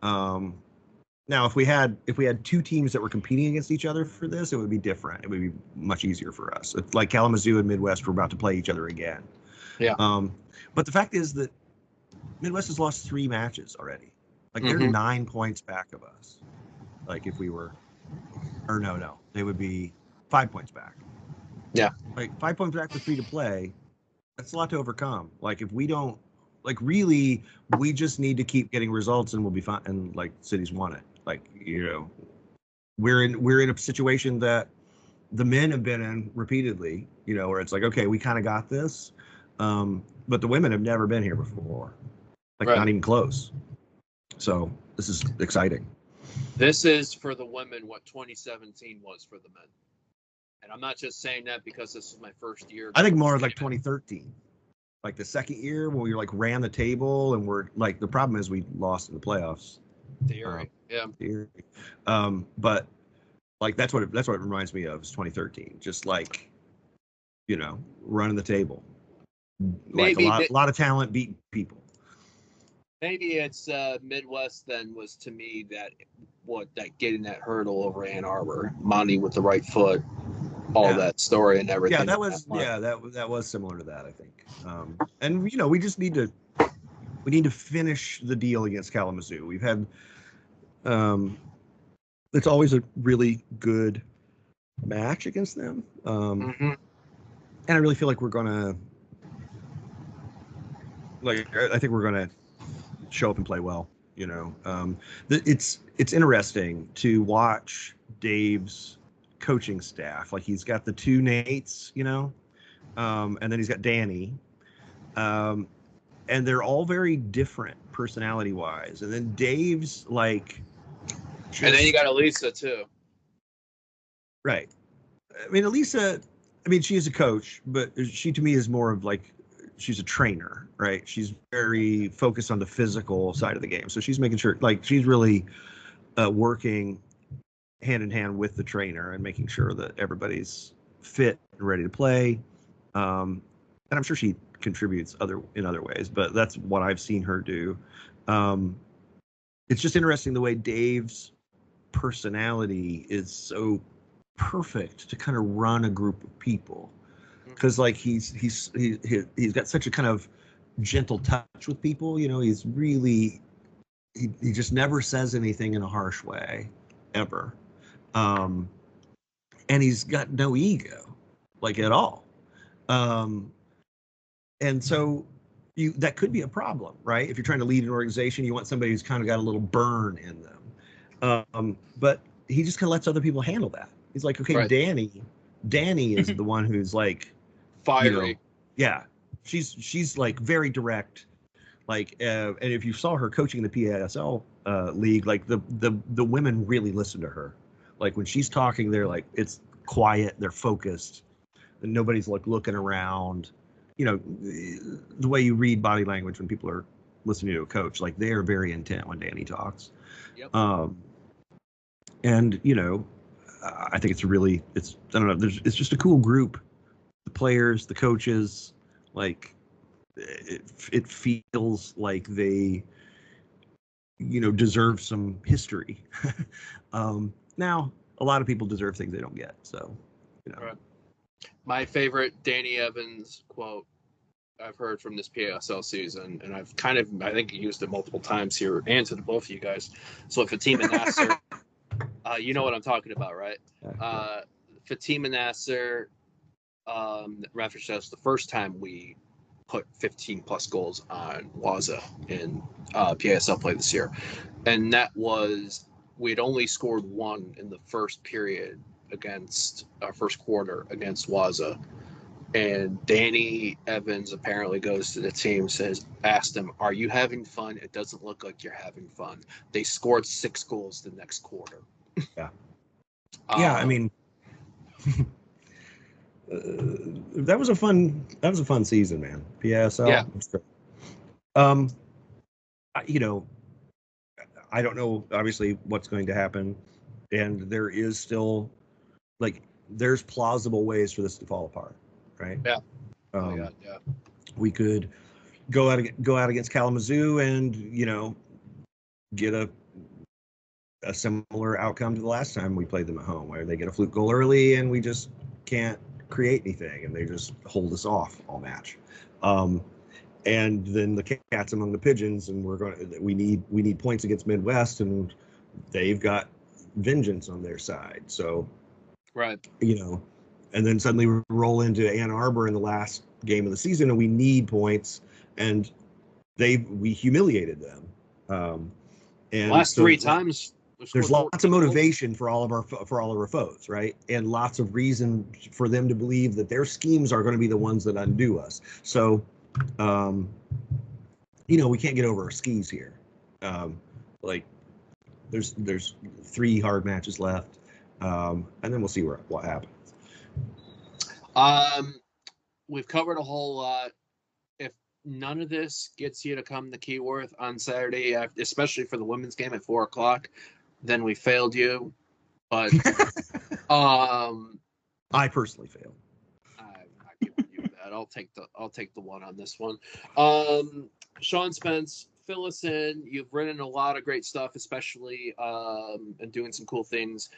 Now, if we had two teams that were competing against each other for this, it would be different. It would be much easier for us. It's like Kalamazoo and Midwest were about to play each other again. Yeah. But the fact is that Midwest has lost 3 matches already. Like they're 9 points back of us. Like if we were, or no, they would be 5 points back. Yeah. Like 5 points back with 3 to play. That's a lot to overcome. Like if we don't, like really, we just need to keep getting results and we'll be fine. And like City's won it. Like, you know, we're in a situation that the men have been in repeatedly, you know, where it's like, okay, we kind of got this. But the women have never been here before. Like not even close. So this is exciting. This is for the women what 2017 was for the men. And I'm not just saying that because this is my first year. I think more like 2013. Like the second year when we like ran the table and we're like, the problem is we lost in the playoffs. Theory. Yeah. Theory. But like that's what it reminds me of is 2013. Just like, you know, running the table. Like Maybe a lot of talent beating people. Maybe it's Midwest then was to me that getting that hurdle over Ann Arbor, Monty with the right foot, all that story and everything. Yeah, that was similar to that, I think. And you know, we need to finish the deal against Kalamazoo. We've had it's always a really good match against them. And I really feel like we're gonna I think we're gonna show up and play well. You know, it's interesting to watch Dave's coaching staff. Like he's got the 2 Nates, you know, and then he's got Danny, and they're all very different personality wise. And then Dave's like, and then you got Elisa too. Right. I mean, Elisa. I mean, she is a coach, but she to me is more of like. She's a trainer, right? She's very focused on the physical side of the game. So she's making sure, like, she's really working hand in hand with the trainer and making sure that everybody's fit and ready to play. And I'm sure she contributes in other ways, but that's what I've seen her do. It's just interesting the way Dave's personality is so perfect to kind of run a group of people. Because like he's got such a kind of gentle touch with people, you know. He's really he just never says anything in a harsh way, ever, and he's got no ego, like at all, and so that could be a problem, right? If you're trying to lead an organization, you want somebody who's kind of got a little burn in them, but he just kind of lets other people handle that. He's like, okay, right. Danny is the one who's like. Fiery. You know, yeah, she's like very direct, like and if you saw her coaching the PASL league, like the women really listen to her. Like when she's talking, they're like, it's quiet, they're focused, and nobody's like looking around. You know, the way you read body language when people are listening to a coach, like they are very intent when Danny talks. Yep. And you know, I think I don't know, it's just a cool group. The players, the coaches, like it feels like they, you know, deserve some history. Now, a lot of people deserve things they don't get. So, you know. Right. My favorite Danny Evans quote I've heard from this PSL season, and I think used it multiple times here and to both of you guys. So Fatima Nasser, you know what I'm talking about, right? Fatima Nasser. Reference us the first time we put 15 plus goals on Waza in PSL play this year, and that was we had only scored 1 in the first period against our first quarter against Waza, and Danny Evans apparently goes to the team, asked them, "Are you having fun? It doesn't look like you're having fun." They scored 6 goals the next quarter. Yeah. Yeah, I mean. That was a fun season, man. PSL. Yeah. You know, I don't know obviously what's going to happen and there is still like there's plausible ways for this to fall apart, right? Yeah. Yeah. We could go out against Kalamazoo and get a similar outcome to the last time we played them at home, where they get a fluke goal early and we just can't create anything and they just hold us off all match. And then the cat's among the pigeons, and we need points against Midwest, and they've got vengeance on their side. So, right, and then suddenly we roll into Ann Arbor in the last game of the season, and we need points, and we humiliated them. And last three times, there's lots of motivation for all of our foes, right? And lots of reason for them to believe that their schemes are going to be the ones that undo us. So, we can't get over our skis here. Like there's 3 hard matches left, and then we'll see what happens. We've covered a whole lot. If none of this gets you to come to Keyworth on Saturday, especially for the women's game at 4:00, then we failed you. But I personally failed. I'm not giving you that. I'll take the one on this one. Sean Spence, fill us in. You've written a lot of great stuff, especially and doing some cool things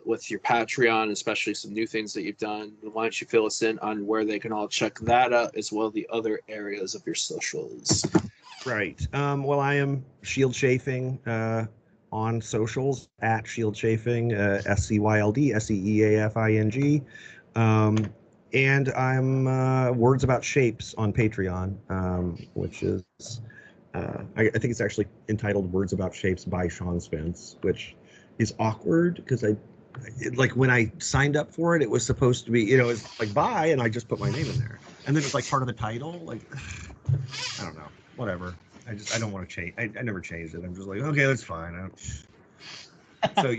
with your Patreon, especially some new things that you've done. Why don't you fill us in on where they can all check that out, as well as the other areas of your socials? Right. Well, I am Shield Chafing on socials at Shield Chafing, SCYLD SEEAFING. And I'm Words About Shapes on Patreon, which is, I think it's actually entitled Words About Shapes by Sean Spence, which is awkward because when I signed up for it, it was supposed to be, it's like bye, and I just put my name in there. And then it's like part of the title. Like, I don't know, whatever. I don't want to change. I never changed it. I'm just like, okay, that's fine. So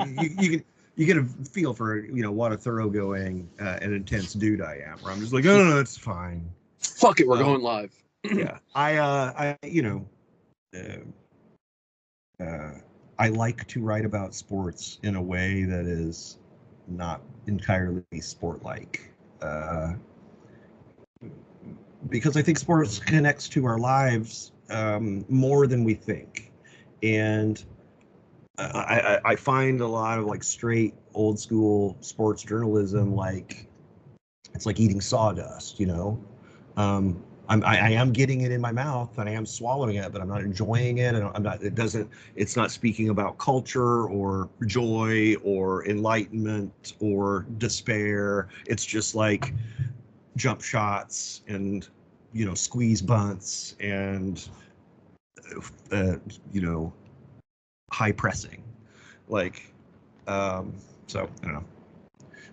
you get a feel for what a thoroughgoing and intense dude I am. Where I'm just like, no, it's fine. Fuck it, we're going live. Yeah, I like to write about sports in a way that is not entirely sport-like, because I think sports connects to our lives more than we think, and I find a lot of like straight old school sports journalism it's like eating sawdust, I am getting it in my mouth and I am swallowing it, but I'm not enjoying it, and it's not speaking about culture or joy or enlightenment or despair. It's just like jump shots and squeeze bunts and high pressing, so I don't know.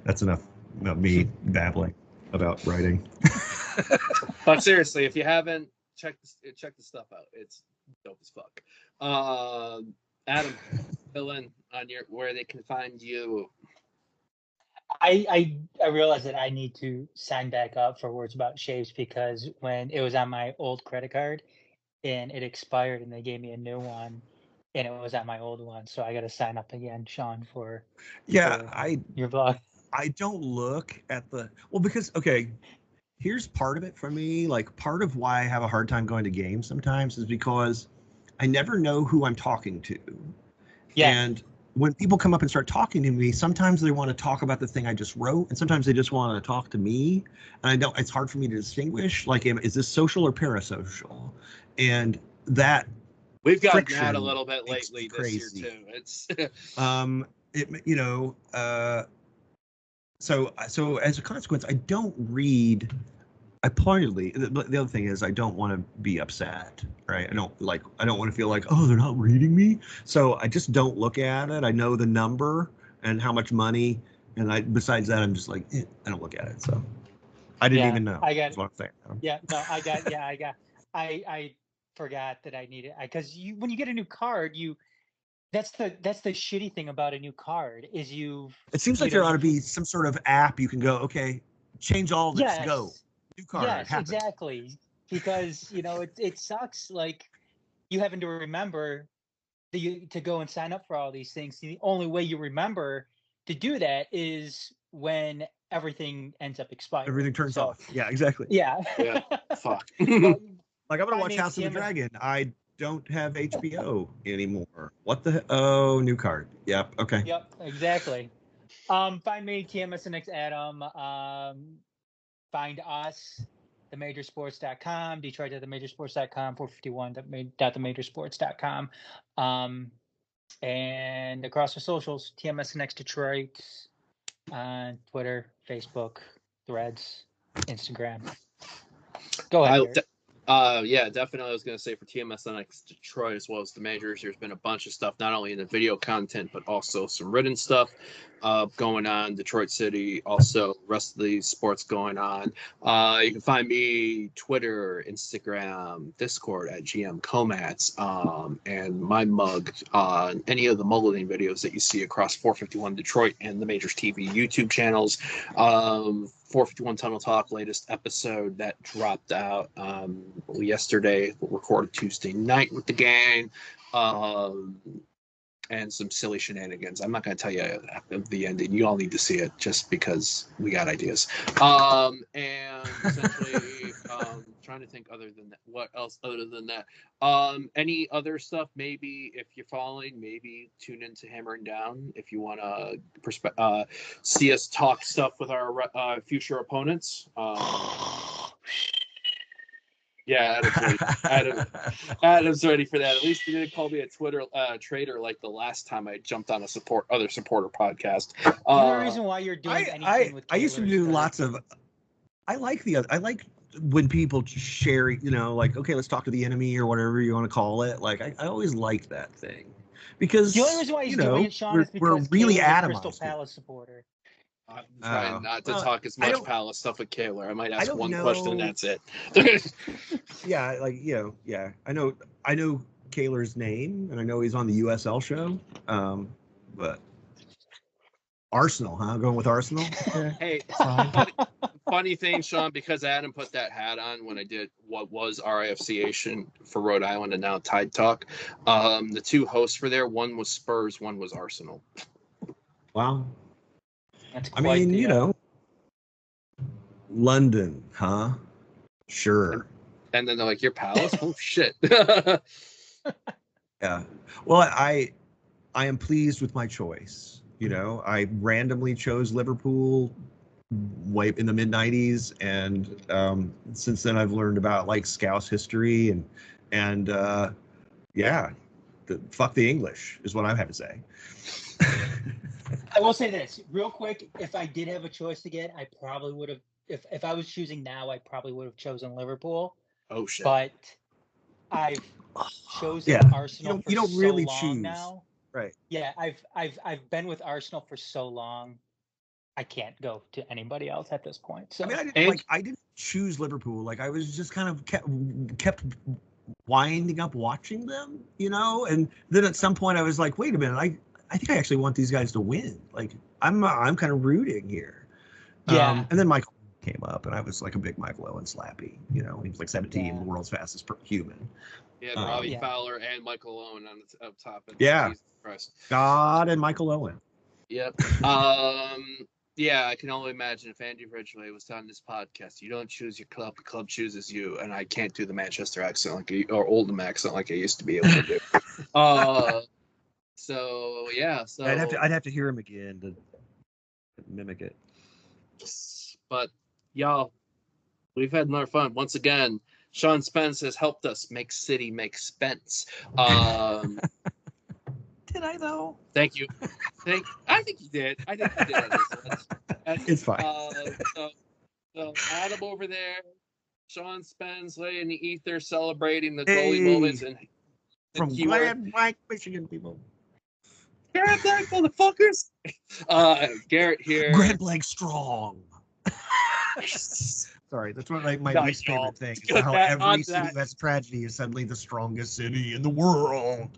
That's enough about me babbling about writing. But seriously, if you haven't check the stuff out, it's dope as fuck. Adam, fill in on where they can find you. I realize that I need to sign back up for Words About Shapes, because when it was on my old credit card and it expired and they gave me a new one and it was on my old one, so I got to sign up again, Sean, for your blog. I don't look at because here's part of it for me. Like, part of why I have a hard time going to games sometimes is because I never know who I'm talking to. Yeah. And when people come up and start talking to me, sometimes they want to talk about the thing I just wrote, and sometimes they just want to talk to me. And it's hard for me to distinguish. Like, is this social or parasocial? And that we've gotten that a little bit lately this year too. It's So as a consequence, I don't read. The other thing is I don't want to be upset, right? I don't want to feel like, oh, they're not reading me. So I just don't look at it. I know the number and how much money, and besides that, I'm just like, I don't look at it. So I didn't even know. I got. That's what I'm saying. Yeah, no, I got. Yeah, I got. I forgot that I needed, because when you get a new card, that's the shitty thing about a new card is it seems like there ought to be some sort of app you can go, okay, change all this, go new card. Yes, exactly, because it sucks, like you having to remember to go and sign up for all these things. The only way you remember to do that is when everything ends up expiring. Everything turns off. Yeah, exactly. Yeah. Yeah. Fuck. But Like, I'm gonna watch me, House of the TMS Dragon. I don't have HBO anymore. What the? Oh, new card. Yep. Okay. Yep, exactly. Find me, TMSNX Adam. Find us, themajorsports.com, Detroit.themajorsports.com, 451.themajorsports.com. And across our socials, TMSNX Detroit on Twitter, Facebook, Threads, Instagram. Go ahead, Garrett. Yeah, definitely. I was going to say for TMSNX Detroit as well as the majors, there's been a bunch of stuff, not only in the video content, but also some written stuff going on. Detroit City, also rest of the sports going on. You can find me Twitter, Instagram, Discord at GM Comats, and my mug on any of the muggling videos that you see across 451 Detroit and the Majors TV YouTube channels. 451 Tunnel Talk, latest episode that dropped out yesterday, recorded Tuesday night with the gang, and some silly shenanigans. I'm not going to tell you the ending. You all need to see it just because we got ideas. And essentially, trying to think other than that. What else other than that? Any other stuff? Maybe if you're following, maybe tune into Hammering Down if you want to see us talk stuff with our future opponents. Yeah, Adam's ready for that. At least he didn't call me a Twitter traitor like the last time I jumped on a other supporter podcast. The only reason why you're doing anything with I used to do lots of. I like when people share, like, okay, let's talk to the enemy or whatever you want to call it. Like, I always like that thing because the only reason why he's doing it, Sean, is because we're really Caleb's a Crystal Palace supporter. I'm trying not to talk as much Palace stuff with Kaler. I might ask one question and that's it. Yeah, yeah. I know Kaler's name and I know he's on the USL show. But Arsenal, huh? Going with Arsenal? Hey, funny thing, Sean, because Adam put that hat on when I did what was RIFCation for Rhode Island and now Tide Talk. The two hosts for there, one was Spurs, one was Arsenal. Wow. I mean, London, huh? Sure. And then they're like, "You're Palace? Oh shit!" Yeah. Well, I am pleased with my choice. I randomly chose Liverpool way in the mid '90s, and since then I've learned about like Scouse history and fuck the English is what I have to say. I will say this real quick. If I did have a choice to get, I probably would have. If I was choosing now, I probably would have chosen Liverpool. Oh shit! But I've chosen Arsenal. You don't really so long choose now. Right. Yeah, I've been with Arsenal for so long. I can't go to anybody else at this point. So I mean, I didn't choose Liverpool. Like I was just kind of kept winding up watching them, and then at some point I was like, wait a minute, I think I actually want these guys to win. Like I'm kind of rooting here. Yeah. And then Michael came up, and I was like a big Michael Owen slappy. He was like 17, the world's fastest human. Yeah, Robbie Fowler and Michael Owen up top. Yeah. Jesus Christ. God and Michael Owen. Yep. Yeah, I can only imagine if Andy Ridgway was on this podcast. You don't choose your club; the club chooses you. And I can't do the Manchester accent or Oldham accent like I used to be able to do. So yeah, I'd have to hear him again to mimic it. But y'all, we've had more fun once again. Sean Spence has helped us make City Make Spence. Did I though? Thank you. I think you did. On this one. It's fine. So Adam over there, Sean Spence laying the ether, celebrating the goalie moments, and from Grand Blanc, Michigan, people. Grand Blanc, motherfuckers. Garrett here. Grand Blanc strong. Sorry, that's one of my least favorite things. How every city who has tragedy is suddenly the strongest city in the world.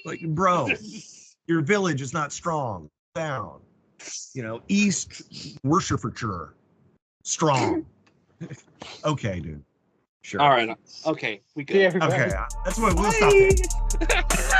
Like, bro, your village is not strong. Down. East Worcestershire. Strong. Okay, dude. Sure. All right. Okay. We See good. everybody. Okay. That's what we'll stop it.